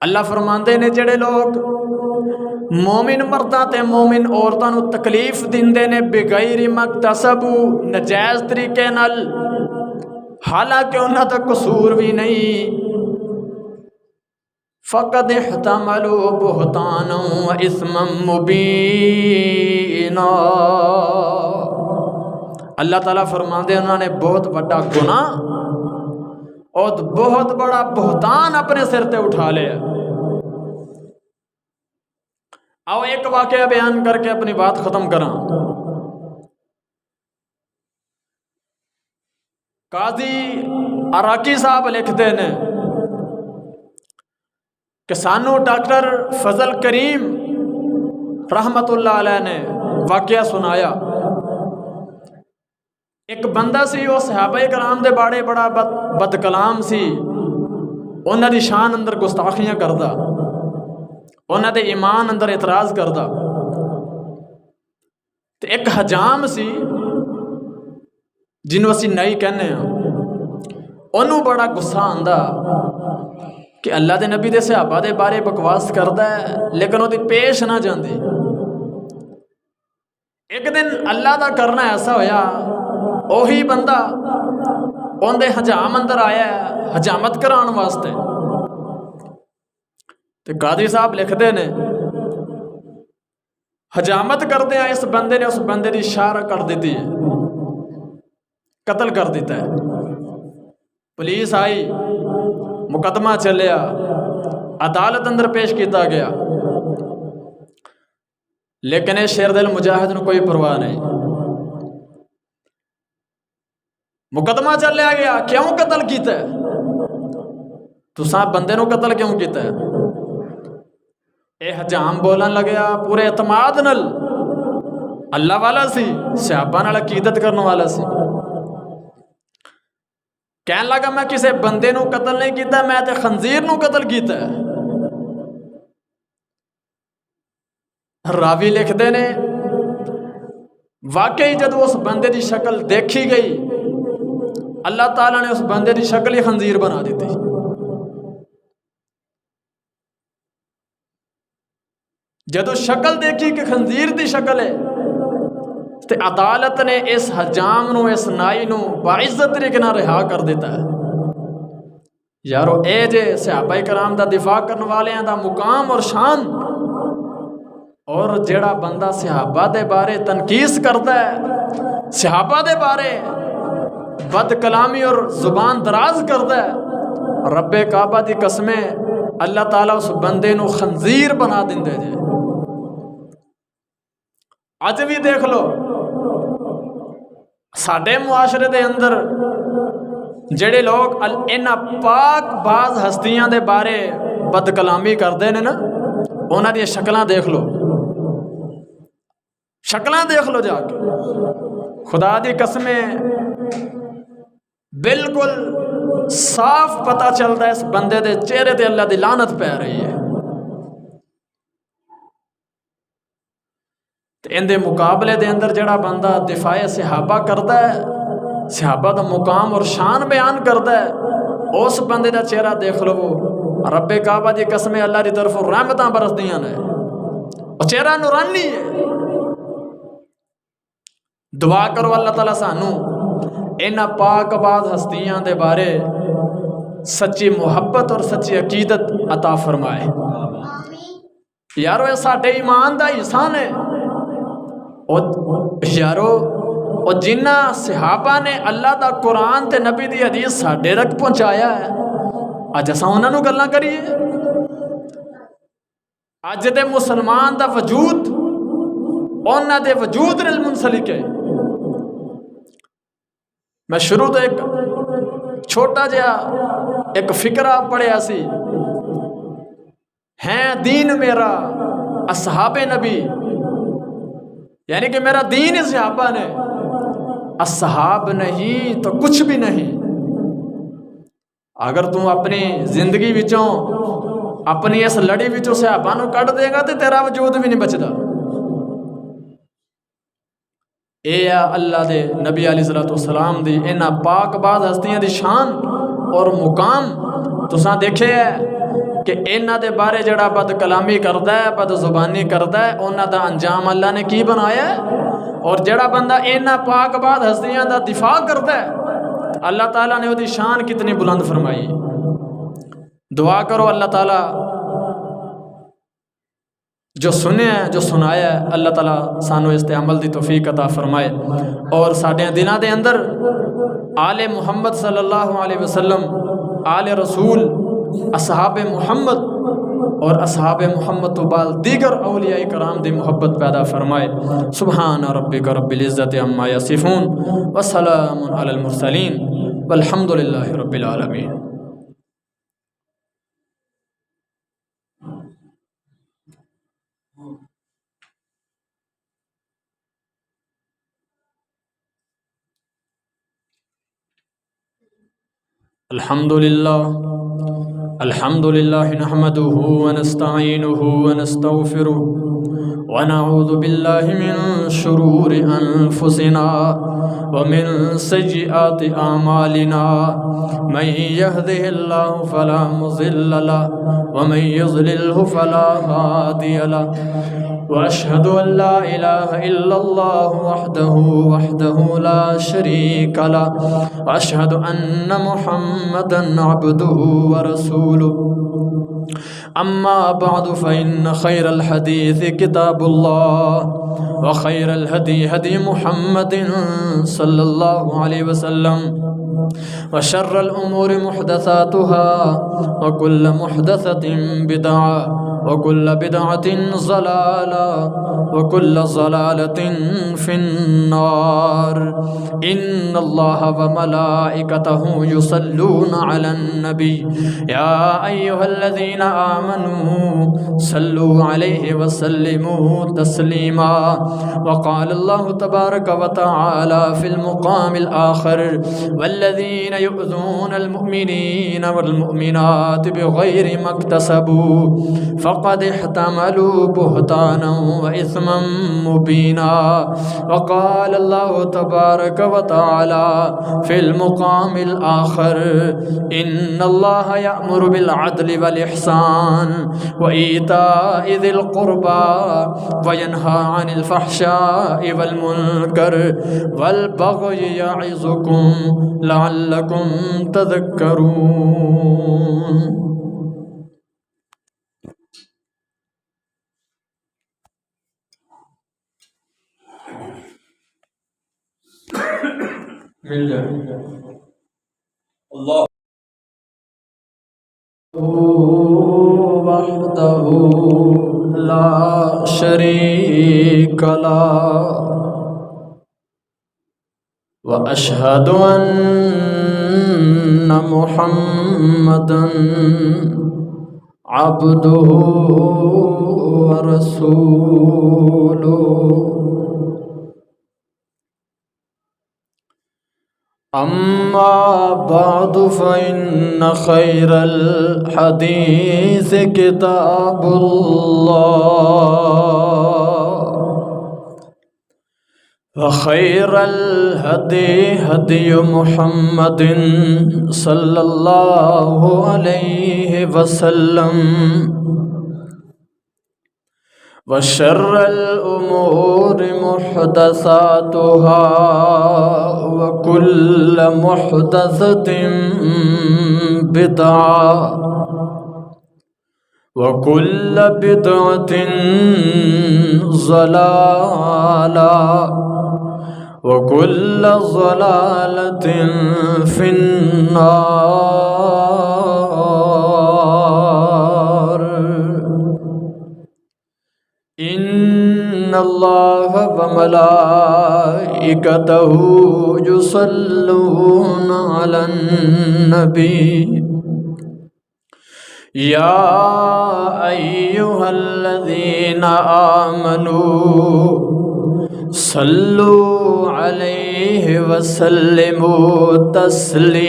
اللہ فرماندے نے جڑے لوگ مومن مرداں تے مومن عورتاں نو تکلیف دیندے نے بغیر ما اکتسبوا ناجائز طریقے نال، حالانکہ انہاں دا قصور بھی نہیں، فقد احتملوا بہتانا واثما مبینا۔ اللہ تعالیٰ فرماندے انہوں نے بہت بڑا گناہ اور بہت بڑا بہتان اپنے سر تے اٹھا لیا۔ آؤ ایک واقعہ بیان کر کے اپنی بات ختم کراں۔ قاضی عراقی صاحب لکھتے ہیں کہ سانو ڈاکٹر فضل کریم رحمت اللہ علیہ نے واقعہ سنایا۔ ایک بندہ سی، وہ صحابہ کرام دے باڑے بڑا بد کلام سی، انہاں دی شان اندر گستاخیاں کردا، انہاں دے ایمان اندر اعتراض کردا۔ تے ایک حجام سی جنوں اسی نئی کہنے ہیں، انہوں بڑا غصہ آندا کہ اللہ دے نبی دے صحابہ دے بارے بکواس کردا ہے لیکن وہ دی پیش نہ جاندی۔ ایک دن اللہ دا کرنا ایسا ہویا، اوہی بندہ ان دے حجام اندر آیا ہے حجامت کران واسطے۔ تے قاضی صاحب لکھتے نے حجامت کردے ہیں اس بندے نے اس بندے دی اشارہ کر دیتی ہے، قتل کر دیتا ہے۔ پولیس آئی، مقدمہ چلیا، عدالت اندر پیش کیتا گیا، لیکن اے شیر دل مجاہد نو کوئی پرواہ نہیں۔ مقدمہ چلیا گیا، کیوں قتل کیتا ہے؟ تساں بندے نو قتل کیوں کیتا ہے؟ اے حجام بولن لگیا پورے اعتماد نال، اللہ والا سی، صحابہ نال عقیدت کرنے والا سی، کہنے لگا میں کسے بندے نو قتل نہیں کیتا، میں تے خنزیر نو قتل کیتا ہے۔ راوی لکھتے نے واقعی جب اس بندے دی شکل دیکھی گئی، اللہ تعالیٰ نے اس بندے دی شکل ہی خنزیر بنا دیتی۔ جدو شکل دیکھی کہ خنزیر دی شکل ہے، تے عدالت نے اس حجام نو، اس نائی نو باعزت طریقے نہ رہا کر دیتا ہے۔ یارو اے جے صحابہ کرام دا دفاع کرنے والے ہیں دا مقام اور شان، اور جیڑا بندہ صحابہ دے بارے تنقیس کرتا ہے، صحابہ دے بارے بد کلامی اور زبان دراز کرتا ہے، رب کعبہ دی قسمیں اللہ تعالیٰ اس بندے نو خنزیر بنا دیندے جے۔ اج بھی دیکھ لو ساڈے معاشرے دے اندر جڑے لوگ انہاں پاک باز ہستیاں دے بارے بد کلامی کردے نے نا، انہاں دی شکلاں دیکھ لو، شکلاں دیکھ لو جا کے، خدا دی قسمیں بالکل صاف پتہ چلتا ہے اس بندے دے چہرے تے اللہ دی لعنت پہ رہی ہے۔ ان دے مقابلے دے اندر جڑا بندہ دفاع صحابہ کرتا ہے، صحابہ دا مقام اور شان بیان کرتا ہے، اس بندے دا چہرہ دیکھ لو، رب کعبہ دی قسمیں اللہ دی طرف رحمتاں برس دیاں نے، اور چہرہ نورانی ہے۔ دعا کرو اللہ تعالیٰ سانو انہاں پاک باز ہستیاں دے بارے سچی محبت اور سچی عقیدت عطا فرمائے۔ یارو یہ ساڈے ایمان دا احسان ہے، یارو اور جنہ صحابہ نے اللہ دا قرآن تے نبی دی حدیث ساڈے تک پہنچایا ہے، اج اساں انہاں نو گلاں کریے۔ اج دے مسلمان دا وجود انہاں دے وجود نال منسلک ہے۔ میں شروع تو ایک چھوٹا جہا ایک فکرہ پڑھیا سی، ہیں دین میرا اصحاب نبی، یعنی کہ میرا دین ہی صحابہ نے، اصحاب نہیں تو کچھ بھی نہیں۔ اگر تم اپنی زندگی وچوں اپنی اس لڑی وچوں صحابہ نو کٹ دے گا تو تیرا وجود بھی نہیں بچدا۔ اے اللہ دے نبی علیہ السلام دی انہاں پاک باز ہستیاں دی شان اور مقام تساں دیکھے ہے کہ انہاں دے بارے جڑا بد کلامی کردا ہے، بد زبانی کردا ہے، انہاں دا انجام اللہ نے کی بنایا ہے، اور جڑا بندہ انہاں پاک باز ہستیاں دا دفاع کردا ہے، اللہ تعالیٰ نے وہ دی شان کتنی بلند فرمائی۔ دعا کرو اللہ تعالیٰ جو سنے ہیں، جو سنایا ہے، اللہ تعالیٰ سانو اس تے عمل دی توفیق عطا فرمائے، اور ساڈے دلوں دے اندر آل محمد صلی اللہ علیہ وسلم، آل رسول، اصحاب محمد اور اصحاب محمد و بال دیگر اولیاء کرام دی محبت پیدا فرمائے۔ سبحان ربک رب العزت عما یصفون وسلام علی المرسلین والحمد للہ رب العالمین۔ الحمد لله نحمده ونستعينه ونستغفره ونعوذ بالله من شرور أنفسنا ومن سيئات أعمالنا من يهده الله فلا مضل له ومن يضلله فلا هادي له وأشهد أن لا إله إلا الله وحده لا شريك له وأشهد أن محمدا عبده ورسوله أما بعد فإن خير الحديث كتاب الله وخير الهدي هدي محمد صلى الله عليه وسلم وشر الأمور محدثاتها وكل محدثة بدعة وكل بدعة ضلالة وكل ضلالة في النار إن الله وملائكته يصلون على النبي يا أيها الذين آمنوا صلوا عليه وسلموا تسليما وقال الله تبارك وتعالى في المقام الآخر والذين يؤذون المؤمنين والمؤمنات بغير ما اكتسبوا فقد احتملوا بهتانا وإثما مبينا وقال الله تبارك وتعالى في المقام الآخر إن الله يأمر بالعدل والإحسان وإيتاء ذي القربى وينهى عن الفحشاء والمنكر والبغي يعظكم لعلكم تذكرون۔ مل جائے اللہ وحدہ لا شریک لہ واشہد ان محمدا عبدہ ورسولہ۔ أما بعد فإن خير الحديث كتاب الله وخير الهدي هدي محمد صلى الله عليه وسلم وشر الأمور محدثاتها وكل محدثة بدعة وكل بدعة ضلالة وكل ضلالة في النار۔ إن الله وملائكته يصلون على النبي يا أيها الذين آمنوا صلوا عليه وسلموا تسليما۔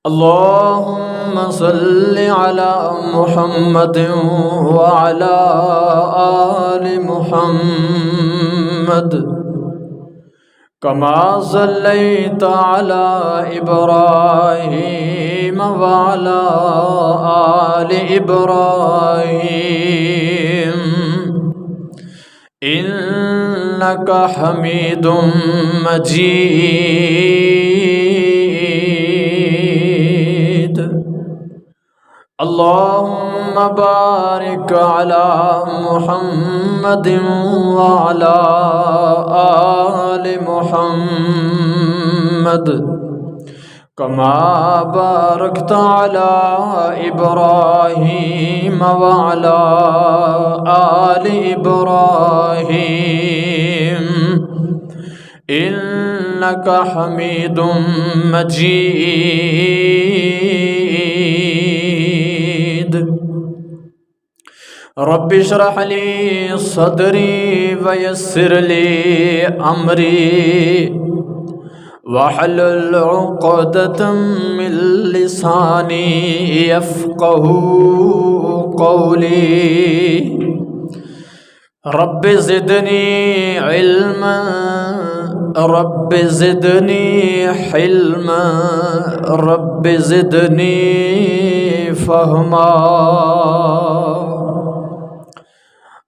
اللهم صل على محمد وعلى آل محمد كما صليت على إبراهيم وعلى آل إبراهيم إنك حميد مجيد۔ اللهم بارك على محمد وعلى آل محمد محمد كما باركت على إبراهيم وعلى آل إبراهيم إنك حميد مجيد. رب اشرح لي صدري ويسر لي أمري واحلل عقدة من لساني يفقه قولي. رب زدني علما رب زدني حلما رب زدني فهما.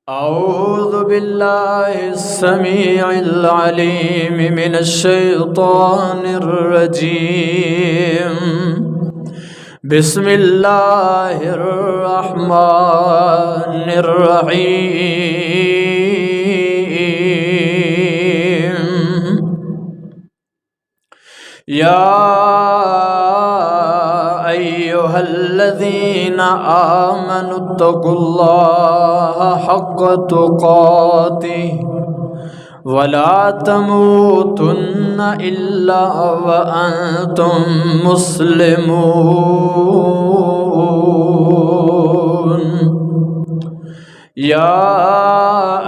أعوذ بالله السميع العليم من الشيطان الرجيم. بسم الله الرحمن الرحيم. يا أيها الذين آمنوا اتقوا الله حق تقاته ولا تموتن إلا وأنتم مسلمون. يا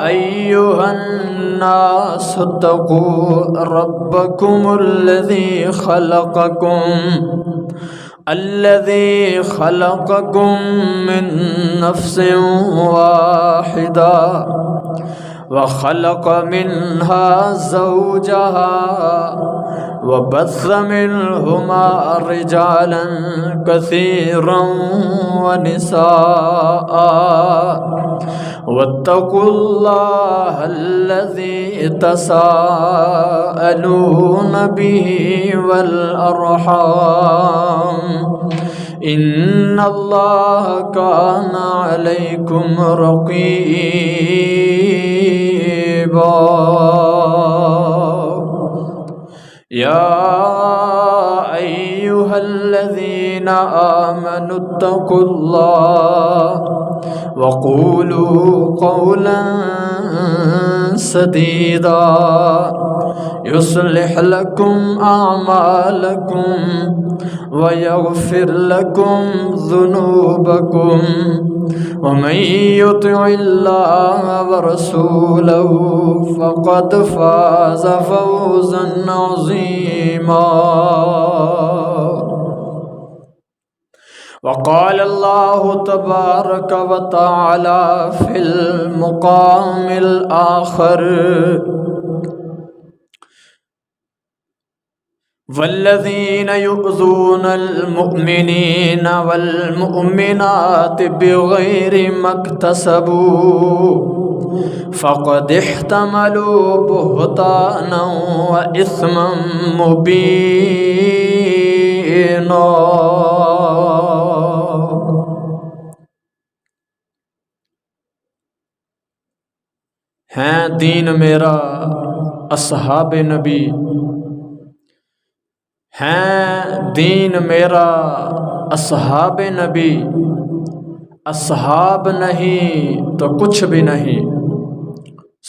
أيها الناس اتقوا ربكم الذي خلقكم من نفس واحدة وخلق منها زوجها وبث منهما رجالا كثيرا ونساء واتقوا الله الذي تساءلون به والأرحام إن الله كان عليكم رقيبا. يا أيها الذين آمنوا اتقوا الله وقولوا قولا سديدا يصلح لكم أعمالكم ويغفر لكم ذنوبكم ومن يطع الله ورسوله فقد فاز فوزا عظيما. وقال الله تبارك وتعالى في المقام الآخر والذين يؤذون المؤمنين والمؤمنات بغير ما اكتسبوا فقد احتملوا بهتانا وإثما مبينا. ہیں دین میرا اصحاب نبی، ہیں دین میرا اصحاب نبی، اصحاب نہیں تو کچھ بھی نہیں.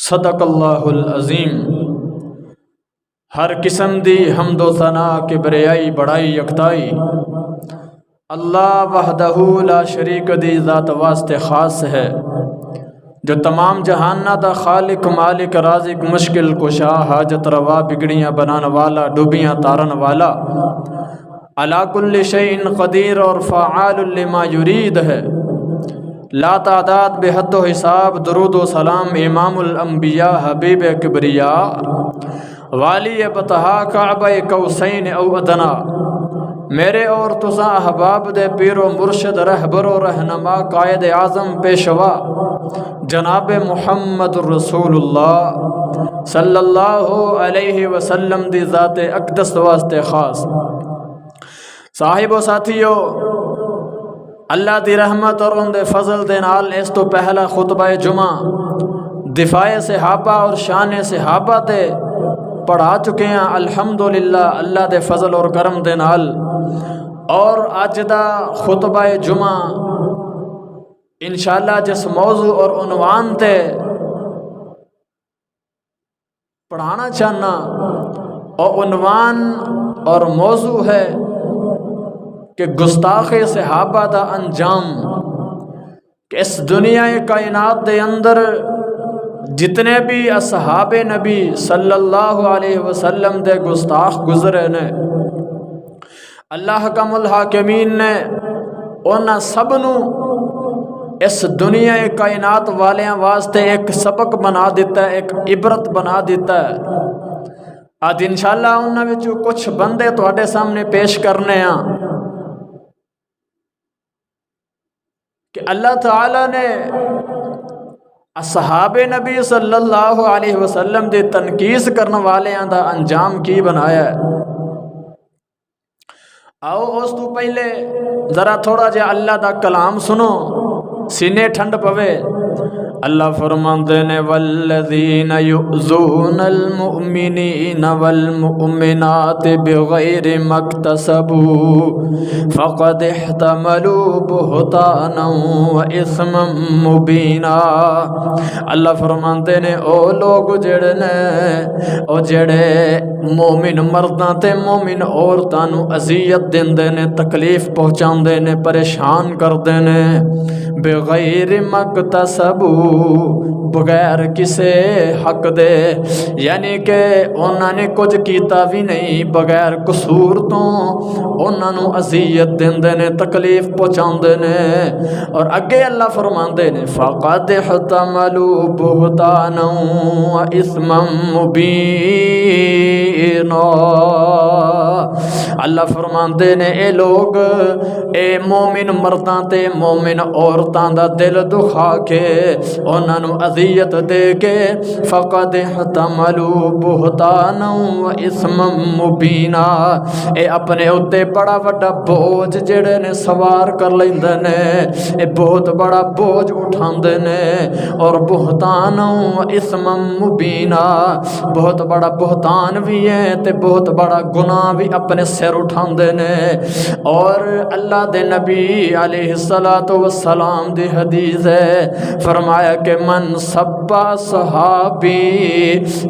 صدق اللہ العظیم. ہر قسم دی حمد و ثنا کبریائی بڑائی یکتائی اللہ وحدہ لا شریک دی ذات واسطے خاص ہے، جو تمام جہانہ دا خالق مالک رازق مشکل کشا حاجت روا بگڑیاں بنان والا ڈوبیاں تارن والا علی کل شیء قدیر اور فعال لما یرید ہے. لا تعداد بے حد و حساب درود و سلام امام الانبیاء حبیب کبریاء والی بطہا کعبہ قوسین او ادنا میرے اور تساں احباب دے پیر و مرشد رہبر و رہنما قائد اعظم پیشوا جناب محمد رسول اللہ صلی اللہ علیہ وسلم دی ذات اقدس واسطے خاص. صاحب و ساتھیو، اللہ دی رحمت اور ان دے فضل دے نال اس تو پہلا خطبہ جمعہ دفاع صحابہ اور شان صحابہ تے پڑھا چکے ہیں الحمدللہ اللہ دے فضل اور کرم دے نال۔ اور اج دا خطبہ جمعہ انشاءاللہ جس موضوع اور عنوان تے پڑھانا چاہنا اور عنوان اور موضوع ہے کہ گستاخ صحابہ دا انجام، کہ اس دنیا کائنات دے اندر جتنے بھی اصحاب نبی صلی اللہ علیہ وسلم دے گستاخ گزرے نے، اللہ حکم الحاکمین نے انہاں سب نو اس دنیا کائنات والیاں واسطے ایک سبق بنا دیتا ہے، ایک عبرت بنا دیتا ہے۔ آج انشاءاللہ انہاں وچوں کچھ بندے تواڈے سامنے پیش کرنے ہیں کہ اللہ تعالیٰ نے اصحاب نبی صلی اللہ علیہ وسلم دے تنقید کرنے والیاں دا انجام کی بنایا ہے۔ آؤ اس تو پہلے ذرا تھوڑا جا اللہ دا کلام سنو، سینے ٹھنڈ پوے۔ اللہ فرماندے نے والذین یؤذون المؤمنین والمؤمنات بغیر مکتسبوا فقد احتملوا بہتانا واثما مبینا۔ اللہ فرماندے نے او لوگ جڑے نے او جڑے مومن مرداں تے مومن عورتاں نو اذیت دیندے نے، تکلیف پہنچاندے نے، پریشان کردے نے، بغیر مکتسبوا بغیر کسے حق دے، یعنی کہ انہاں نے کچھ کیتا بھی نہیں، بغیر قصور تو انہاں نو اذیت دیندے نے، تکلیف پہنچاندے نے۔ اور اگے اللہ فرماندے نے فقد احتملوا بہتانا واثما مبینا۔ اللہ فرماندے نے اے لوگ اے مومن مرداں تے مومن عورتاں دا دل دکھا کے انہاں نو اذیت دے کے فقد احتملوا بہتانا واثما مبینا، اے اپنے اوتے بڑا وڈا بوجھ جڑے نے سوار کر لیندے نے، اے بہت بڑا بوجھ اٹھاندے نے، اور بہتانا واثما مبینا، بہت بڑا بہتان بھی ہے تے بہت بڑا گناہ بھی اپنے سر اٹھاندے نے۔ اور اللہ دے نبی علیہ الصلوۃ والسلام دی حدیث ہے، فرمایا کہ من سب صحابی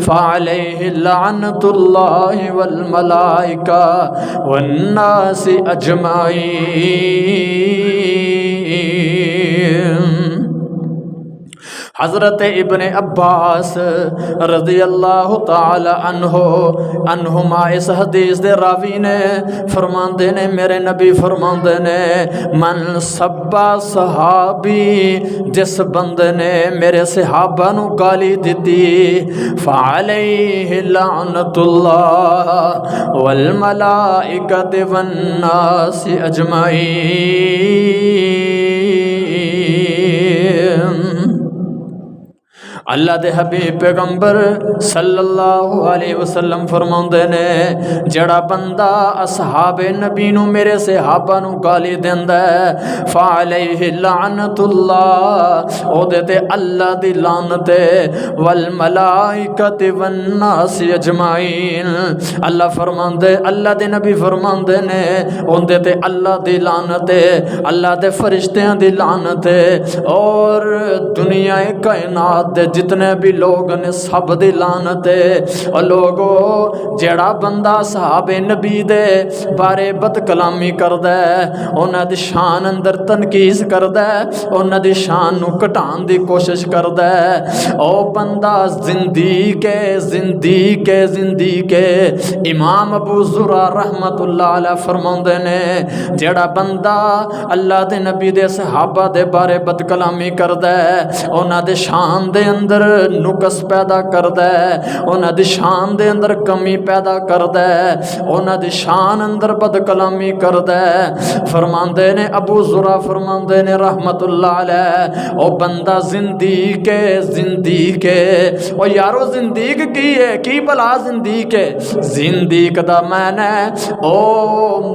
فعلیہ لعنت اللہ والملائکہ والناس اجمعین۔ حضرت ابن عباس رضی اللہ تعالی عنہما اس حدیث دے راوی نے فرماندے نے، میرے نبی فرماندے نے من سبا صحابی، جس بندے نے میرے صحابہ نو گالی دیتی، فعلیہ لعنت اللہ والملائکۃ والناس اجمعین۔ اللہ دے حبیب پیغمبر صلی اللہ علیہ وسلم فرماندے نے جڑا بندہ اصحاب نبی نو میرے صحابہ نو گالی دیندا ہے، فعلیہ لعنت اللہ، او دے تے اللہ دی لعنت ہے، والملائکۃ والناس اجمعین، اللہ فرماندے اللہ دے نبی فرماندے نے اون دے تے اللہ دی لعنت ہے، اللہ دے فرشتیاں دی لعنت ہے، اور دنیا کائنات دے جتنے بھی لوگ نے سب دی لعنت ہے۔ اور لوگو جڑا بندہ صحابہ نبی دے بارے بد کلامی کردا ہے، انہاں دی شان اندر تنقید کردا ہے، انہاں دی شان نو گھٹان دی کوشش کردا ہے، او بندہ زندیق امام ابو زرع رحمت اللہ علیہ فرماندے نے جڑا بندہ اللہ دے نبی دے صحابہ دے بارے بد کلامی کردا ہے، انہاں دے شان دے اندر نقص پیدا کردا ہے، انہاں دی شان دے اندر کمی پیدا کردا ہے، انہاں دی شان اندر بد کلامی کردا ہے، فرماندے نے ابو زرع فرماندے نے رحمت اللہ علیہ او بندہ زندیق ہے۔ او یارو زندیق کی ہے، کی بلا زندیق ہے؟ زندیق دا معنی ہے او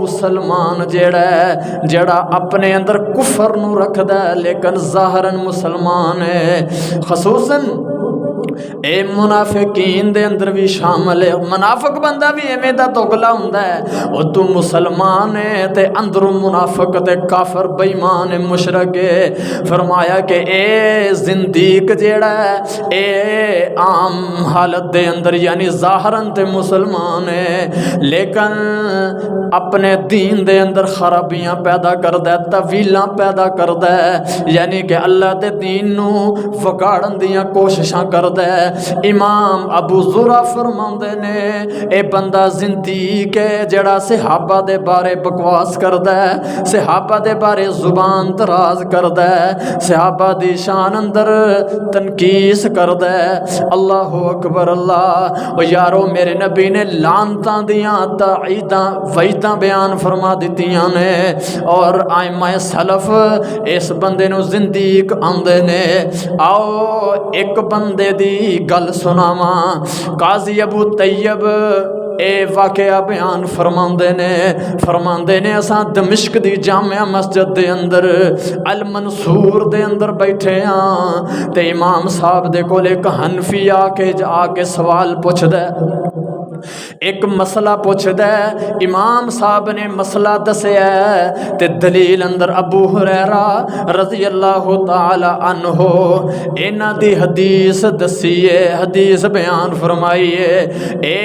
مسلمان جڑا اپنے اندر کفر نو رکھدا ہے لیکن ظاہراً مسلمان ہے۔ خصوصاً اے منافقین دے اندر بھی شامل ہے۔ منافق بندہ بھی ایویں دا تگلا ہوندا ہے، او تو مسلمان ہے تے اندروں منافق تے کافر بے ایمان مشرک ہے۔ فرمایا کہ اے زندیق جیڑا ہے اے عام حالت دے اندر یعنی ظاہراً تے مسلمان ہے، لیکن اپنے دین دے اندر خرابیاں پیدا کردا ہے، تویلاں پیدا کردا ہے، یعنی کہ اللہ دے دین نو وگاڑن دیاں کوششاں کردا ہے۔ امام ابو زرع فرماندے نے اے بندہ زندیق ہے جڑا صحابہ دے بارے بکواس کردا ہے، صحابہ دے بارے زبان دراز کردا ہے، صحابہ دی شان اندر تنقیس کردا ہے۔ اللہ اکبر اللہ۔ او یارو میرے نبی نے لعنتاں دیاں تعییداں وعیداں بیان فرما دتیاں نے، اور ائمہ سلف اس بندے نو زندیق آندے نے۔ آؤ ایک بندے دی گل سناواں۔ قاضی ابو طیب اے واقعہ بیان فرماندے نے اساں دمشق دی جامع مسجد دے اندر المنصور دے اندر بیٹھے ہاں تے امام صاحب دے کول ایک حنفی آ کے سوال پوچھدا ہے، ایک مسئلہ پوچھدا ہے۔ امام صاحب نے مسئلہ دسیا ہے تے دلیل اندر ابو ہریرہ رضی اللہ تعالی عنہ انہاں دی حدیث دسیے، حدیث بیان فرمائیے۔ اے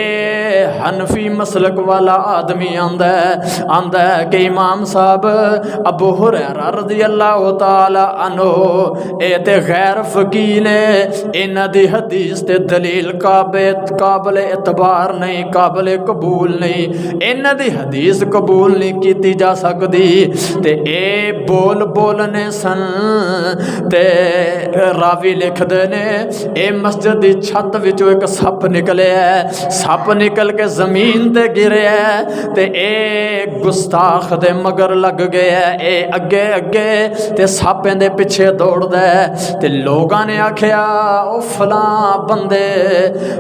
حنفی مسلک والا آدمی آندا ہے کہ امام صاحب ابو ہریرہ رضی اللہ تعالی عنہ اے تے غیر فقیہ نے، انہاں دی حدیث تے دلیل قابل اعتبار نہیں، قابل قبول نہیں، انہاں دی حدیث قبول نہیں کیتی جا سکتی۔ تے اے بولنے سن تے راوی لکھ دے نے اے مسجد دی چھت وچوں ایک سپ نکلے ہے، سپ نکل کے زمین تے گرے ہے تے اے گستاخ دے مگر لگ گئے ہے، اے اگے تے سپیں دے پیچھے دوڑ دے تے لوگاں نے آکھیا او فلاں بندے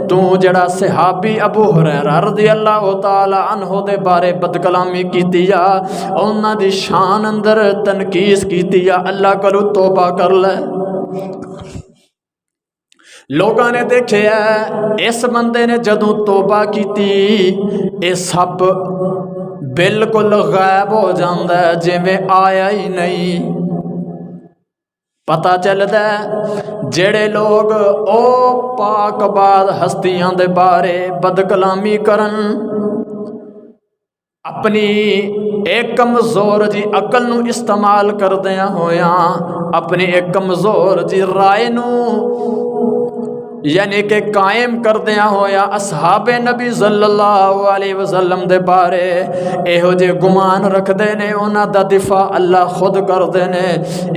تو جڑا صحابی ابو ہریرہ رضی اللہ تعالی عنہ دے بارے بد کلامی کیتی یا انہاں دی شان اندر تنقیس کیتی یا اللہ کلو توبہ کر لے۔ لوگاں نے دیکھیا اس بندے نے جدوں توبہ کیتی اے سب بالکل غائب ہو جاندا ہے جویں آیا ہی نہیں۔ پتہ چلدا ہے جڑے لوگ او پاک بعد ہستیاں دے بارے بد کلامی کرن، اپنی ایک کمزور جی عقل نو استعمال کردیاں ہویاں، اپنی ایک کمزور جی رائے نو یعنی کہ قائم کردیاں ہویا اصحاب نبی صلی اللہ علیہ وسلم دے بارے ایہو جے گمان رکھ دے نے، انہاں دا دفاع اللہ خود کر دے نے۔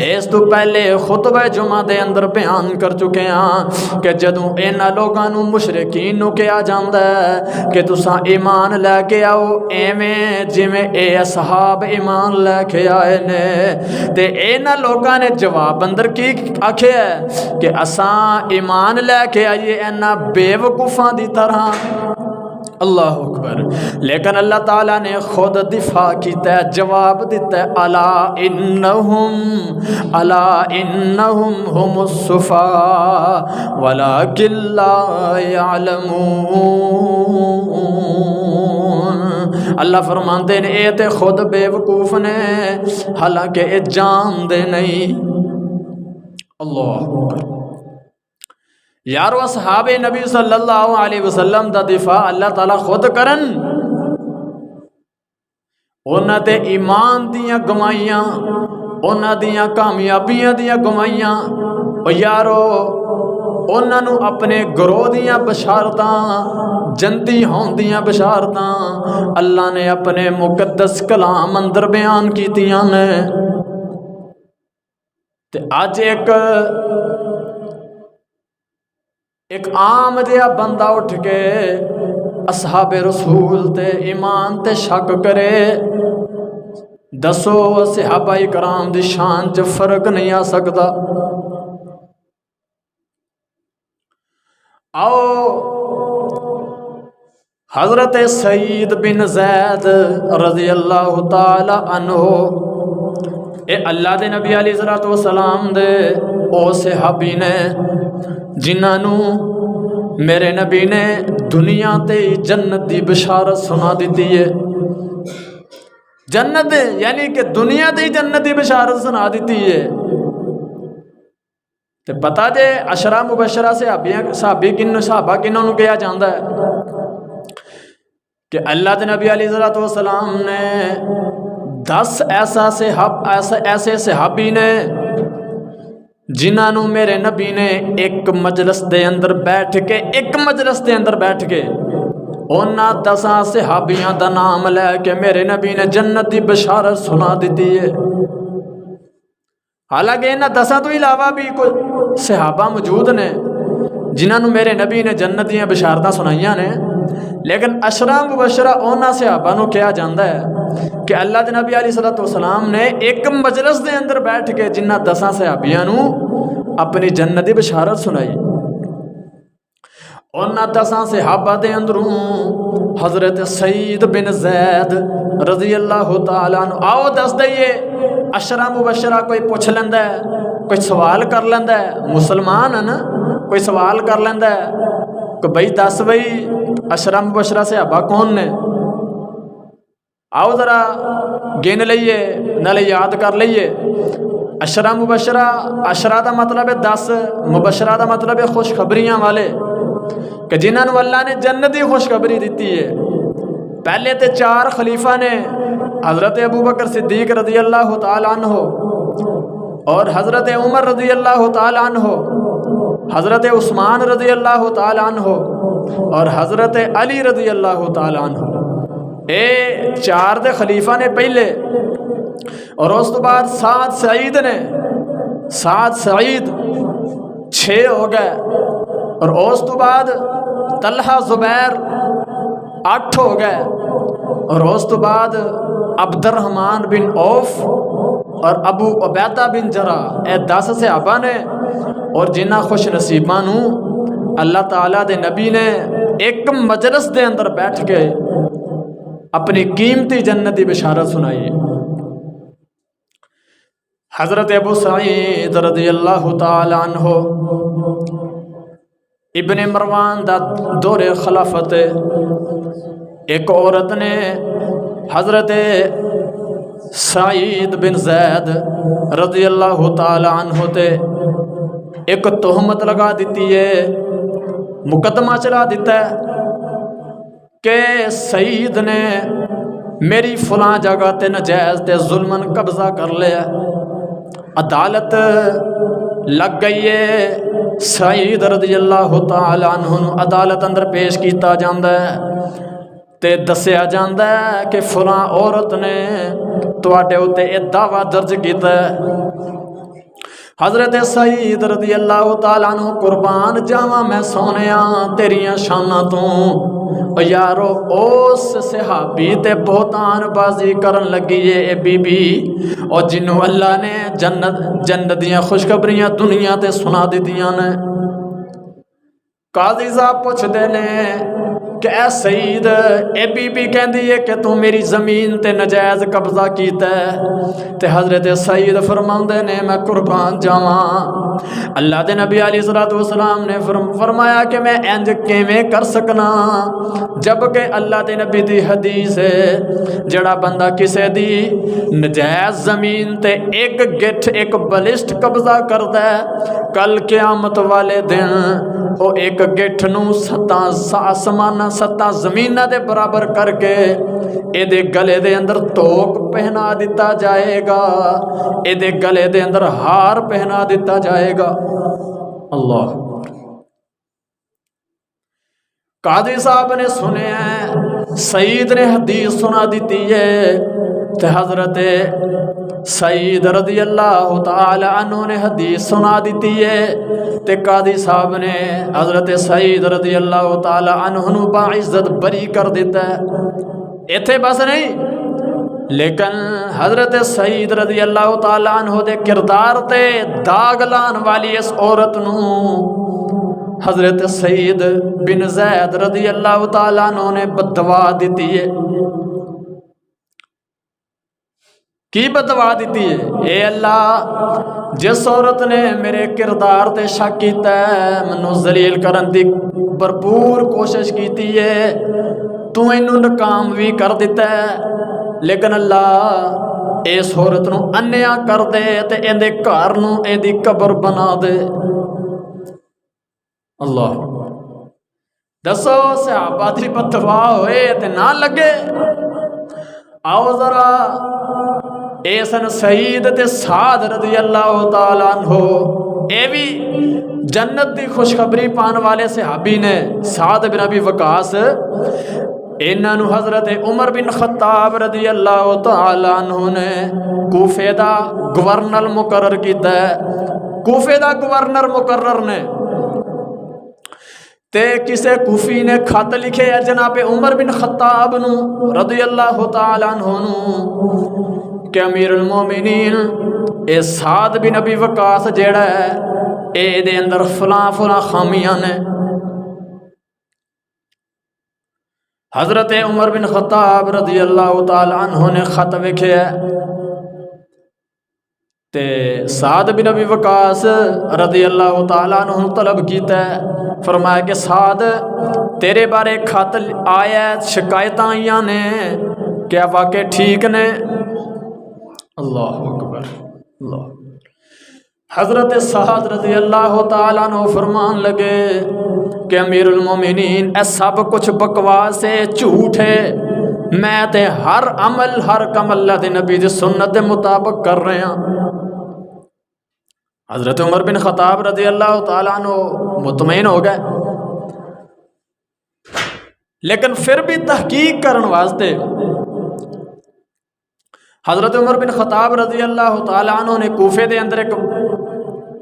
اس تو پہلے خطبہ جمعہ دے اندر بیان کر چکے ہاں کہ جدوں انہاں لوگاں نو مشرکین نو کہا جاندا ہے کہ تساں ایمان لے کے آؤ ایویں جویں اے اصحاب ایمان لے کے آئے نے، تے انہاں لوگاں نے جواب اندر کی آکھیا ہے کہ اساں ایمان لے کہ آئیے اینا بے وقوفاں دی طرح۔ اللہ اکبر۔ لیکن اللہ تعالیٰ نے خود دفاع کیتا ہے، جواب دیتا ہے الا انہم ہم الصفا ولکن لا یعلمون۔ اللہ فرماندے نے اے تے خود بے وقوف نے حالانکہ اے جان دے نہیں۔ اللہ اکبر۔ یارو اصحاب نبی صلی اللہ علیہ وسلم دا دفاع اللہ تعالیٰ خود کرن، انہاں تے ایمان دیاں گوائیاں، انہاں دیاں کامیابیاں دیاں گوائیاں، اور یارو انہاں نو اپنے گروہ دیاں بشارتاں، جنتی ہون دیاں بشارتاں اللہ نے اپنے مقدس کلام اندر بیان کیتیاں نے۔ تے آج ایک عام جہا بندہ اٹھ کے اصحاب رسول تے ایمان تے شک کرے، دسو صحابہ کرام دی شان چ فرق نہیں آ سکتا۔ آؤ حضرت سعید بن زید رضی اللہ تعالی عنہ اے اللہ دے نبی علیہ الصلوۃ والسلام دے او صحابی نے جنہاں نو میرے نبی نے دنیا تے جنت دی بشارت سنا دیتی ہے. جنت یعنی کہ دنیا تے جنت دی بشارت سنا دیتی ہے. تے پتہ جے عشرہ مبشرہ صحابہ کنوں کہا جاندہ ہے کہ اللہ دے نبی علیہ السلام نے 10 ایسے صحابی نے جنہوں میرے نبی نے ایک مجلس دے اندر بیٹھ کے انہاں 10 صحابیاں دا نام لے کے میرے نبی نے جنت دی بشارت سنا دیتی ہے. حالانکہ انہاں 10 تو علاوہ بھی کوئی صحابہ موجود نے جنہوں میرے نبی نے جنت دیاں بشارتاں سنائیاں نے، لیکن عشرہ مبشرہ انہاں صحابہ نو کہا جاندہ ہے کہ اللہ دے نبی علیہ السلام نے ایک مجلس دے اندر بیٹھ کے جنہ 10 صحابیاں نو اپنی جنت دی بشارت سنائی. انہاں 10 صحابہ دے اندروں حضرت سعید بن زید رضی اللہ تعالیٰ عنہ، آؤ دس دئیے عشرہ مبشرہ کوئی پوچھ لیندہ ہے، کوئی سوال کر لیندہ ہے، مسلمان ہے نا، کوئی سوال کر لیندہ ہے کہ بھئی دس بھئی عشرہ مبشرہ صحابہ کون نے؟ آؤ ذرا گن لئیے نالے یاد کر لئیے. عشرہ مبشرہ، عشرہ دا مطلب ہے 10، مبشرہ دا مطلب ہے خوشخبریاں والے کہ جنہوں اللہ نے جنتی خوشخبری دیتی ہے. پہلے تے 4 خلیفہ نے، حضرت ابوبکر صدیق رضی اللہ تعالیٰ عنہ اور حضرت عمر رضی اللہ تعالیٰ عنہ، حضرت عثمان رضی اللہ تعالیٰ عنہ اور حضرت علی رضی اللہ تعالیٰ عنہ. اے 4 دے خلیفہ نے پہلے، اور اس تو بعد سعد سعید 6 ہو گئے، اور اس تو بعد طلحہ زبیر 8 ہو گئے، اور اس تو بعد عبد الرحمن بن عوف اور ابو عبیدہ بن جراح، اے 10 صحابہ نے. اور جنہ خوش نصیباں نو اللہ تعالیٰ دے نبی نے ایک مجلس دے اندر بیٹھ کے اپنی قیمتی جنتی بشارت سنائی. حضرت ابو سعید رضی اللہ تعالیٰ عنہ ابن مروان دا دور خلافت، ایک عورت نے حضرت سعید بن زید رضی اللہ تعالیٰ عنہ تے ایک تہمت لگا دیتی ہے، مقدمہ چلا دیتا ہے کہ سعید نے میری فلاں جگہ تے نجائز تے ظلمن قبضہ کر لیا. عدالت لگ گئی ہے، سعید رضی اللہ تعالیٰ عنہ عدالت اندر پیش کیتا جاندہ ہے تے دسیا جاندہ ہے کہ فلاں عورت نے تواڈے اوتے اے دعویٰ درج کیتا ہے. حضرت سعید رضی اللہ تعالیٰ عنہ قربان جاواں میں سونیاں تیریاں شاناں تو، اور یارو اس صحابی تے بہتان بازی کرن لگی اے بی بی، اور جنہوں اللہ نے جنت دیاں خوشخبریاں دنیا تے سنا دیتیاں نے. قاضی صاحب پوچھ دینے کہ اے سعید، اے بی بی کہندی ہے کہ تو میری زمین تے نجائز قبضہ کیتا ہے. تے حضرت سعید فرماندے نے میں قربان جاواں، اللہ دے نبی علیہ السلام نے فرمایا کہ میں انج کیویں کر سکنا، جبکہ اللہ دے نبی دی حدیث ہے جڑا بندہ کسے دی نجائز زمین تے ایک گٹھ ایک بلشٹ قبضہ کردا ہے، کل قیامت والے دن وہ ایک گٹھ نو 7 آسمان 7 زمینہ دے برابر کر کے اے دے گلے دے اندر توک پہنا دیتا جائے گا، اے دے گلے دے اندر ہار پہنا دیتا جائے گا. اللہ قاضی صاحب نے سنے ہیں، سعید نے حدیث سنا دیتی ہے تے حضرت سعید رضی اللہ تعالی عنہ نے حدیث سنا دیتی ہے تے قاضی صاحب نے حضرت سعید رضی اللہ تعالی عنہ نو باعزت بری کر دیتا ہے. ایتھے بس نہیں، لیکن حضرت سعید رضی اللہ تعالی عنہ دے کردار تے داغ لان والی اس عورت نو حضرت سعید بن زید رضی اللہ تعالی عنہ نے بد دعا دیتی ہے. کی بدوا دیتی ہے؟ اے اللہ جس عورت نے میرے کردار تے شک کیتا ہے، منو ذلیل کرن دی بھرپور کوشش کیتی ہے، تو اینو ناکام بھی کر دیتا ہے، لیکن اللہ اس عورت نو انیا کر دے تے ایندے گھر نو ایندی قبر بنا دے۔ اللہ دسو صحابہ دی بدوا ہوئے تے نہ لگے؟ آؤ ذرا اے سن سعید تے سعد رضی اللہ تعالیٰ عنہ، اے بھی جنت دی خوشخبری پان والے صحابی نے، سعد بن ابی وقاص، انہاں نو حضرت عمر بن خطاب رضی اللہ تعالیٰ عنہ نے کوفے دا گورنر مقرر کیتا ہے۔ کوفے دا گورنر مقرر نے تے کسے کوفی نے خط لکھے ہے جناب عمر بن خطاب نو رضی اللہ تعالیٰ عنہ نو کہ امیر المومنین اے سعد بن ابی وقاص جیڑا ہے اے دے اندر فلاں فلاں خامیاں نے۔ حضرت عمر بن خطاب رضی اللہ تعالیٰ عنہ نے خط وکھے ہے تے سعد بن ابی وقاص رضی اللہ تعالیٰ عنہ طلب کیتا ہے، فرمایا کہ سعد تیرے بارے خط آیا ہے، شکایتاں آئیاں نے، کیا واقع ٹھیک نے؟ اللہ اکبر اللہ۔ حضرت سعد رضی اللہ تعالیٰ عنہ فرمان لگے کہ امیر المومنین اے سب کچھ بکواس ہے، جھوٹ ہے، میں تے ہر عمل ہر کم اللہ دے نبی دی سنت دے مطابق کر رہے ہیں۔ حضرت عمر بن خطاب رضی اللہ تعالیٰ عنہ مطمئن ہو گئے، لیکن پھر بھی تحقیق کرن واسطے حضرت عمر بن خطاب رضی اللہ تعالیٰ عنہ نے کوفے دے اندر ایک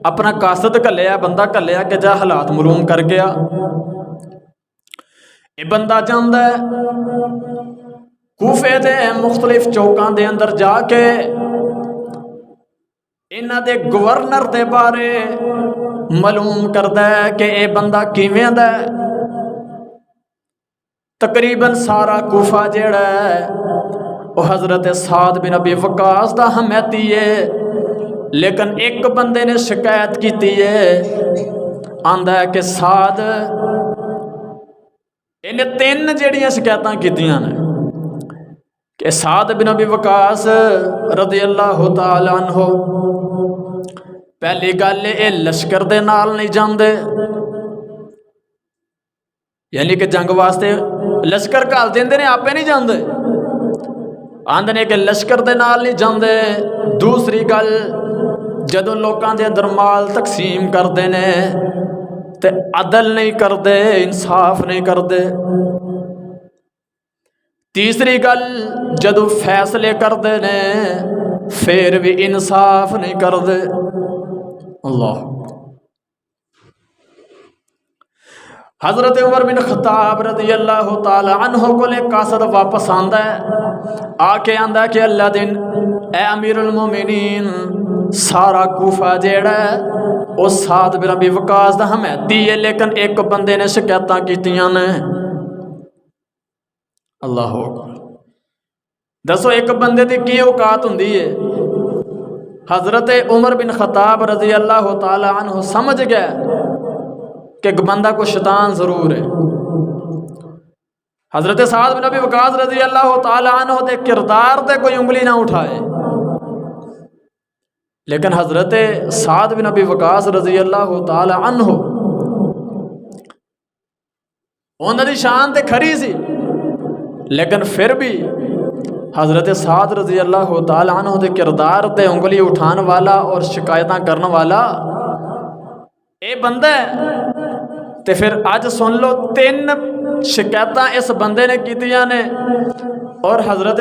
اپنا قاصد کلیا، بندہ کلیا کہ جا حالات معلوم کر گیا۔ یہ بندہ جاندا ہے کوفے دے مختلف چوکاں دے اندر جا کے انہاں دے گورنر دے بارے معلوم کردا ہے کہ اے بندہ کیویں دا ہے۔ تقریباً سارا کوفہ جیڑا ہے وہ حضرت سعد بن ابی وقاص دا حمایتی ہے، لیکن ایک بندے نے شکایت کیتی ہے، آندا ہے کہ سعد انہیں 3 جیڑیاں شکایتاں کیتیاں نے کہ سعد بن ابی وقاص رضی اللہ تعالیٰ عنہ پہلی گل اے لشکر دے نال نہیں جاندے، یعنی کہ جنگ واسطے لشکر گھل دیندے نے، آپے نہیں جاندے، آندے نے کہ لشکر دے نال نہیں جاندے۔ دوسری گل جدوں لوکاں دے اندر مال تقسیم کردے نے تے عدل نہیں کردے، انصاف نہیں کردے۔ تیسری گل جدوں فیصلے کردے نے پھر بھی انصاف نہیں کردے۔ اللہ حضرت عمر بن خطاب رضی اللہ تعالی عنہ کو لے قاصد واپس آندا ہے، آ کے آندا کہ اللہ دن اے امیر المومنین سارا کوفہ جیڑا ہے وہ سعد بن ابی وقاص دا حمایتی ہے، لیکن ایک بندے نے شکایتاں کیتیاں نے۔ اللہ اکبر، دسو ایک بندے دی کی اوقات ہوندی ہے؟ حضرت عمر بن خطاب رضی اللہ تعالی عنہ سمجھ گئے کہ بندہ کو شیطان ضرور ہے۔ حضرت سعد بن ابی وقاص رضی اللہ تعالی عنہ دے کردار تے کوئی انگلی نہ اٹھائے، لیکن حضرت سعد بن ابی وقاص رضی اللہ تعالی عنہ انہاں دی شان تے کھری سی، لیکن پھر بھی حضرت سعد رضی اللہ تعالی عنہ دے کردار تے انگلی اٹھان والا اور شکایتاں کرنے والا اے بندہ ہے۔ تے پھر آج سن لو 3 شکایتاں اس بندے نے کیتیاں نے، اور حضرت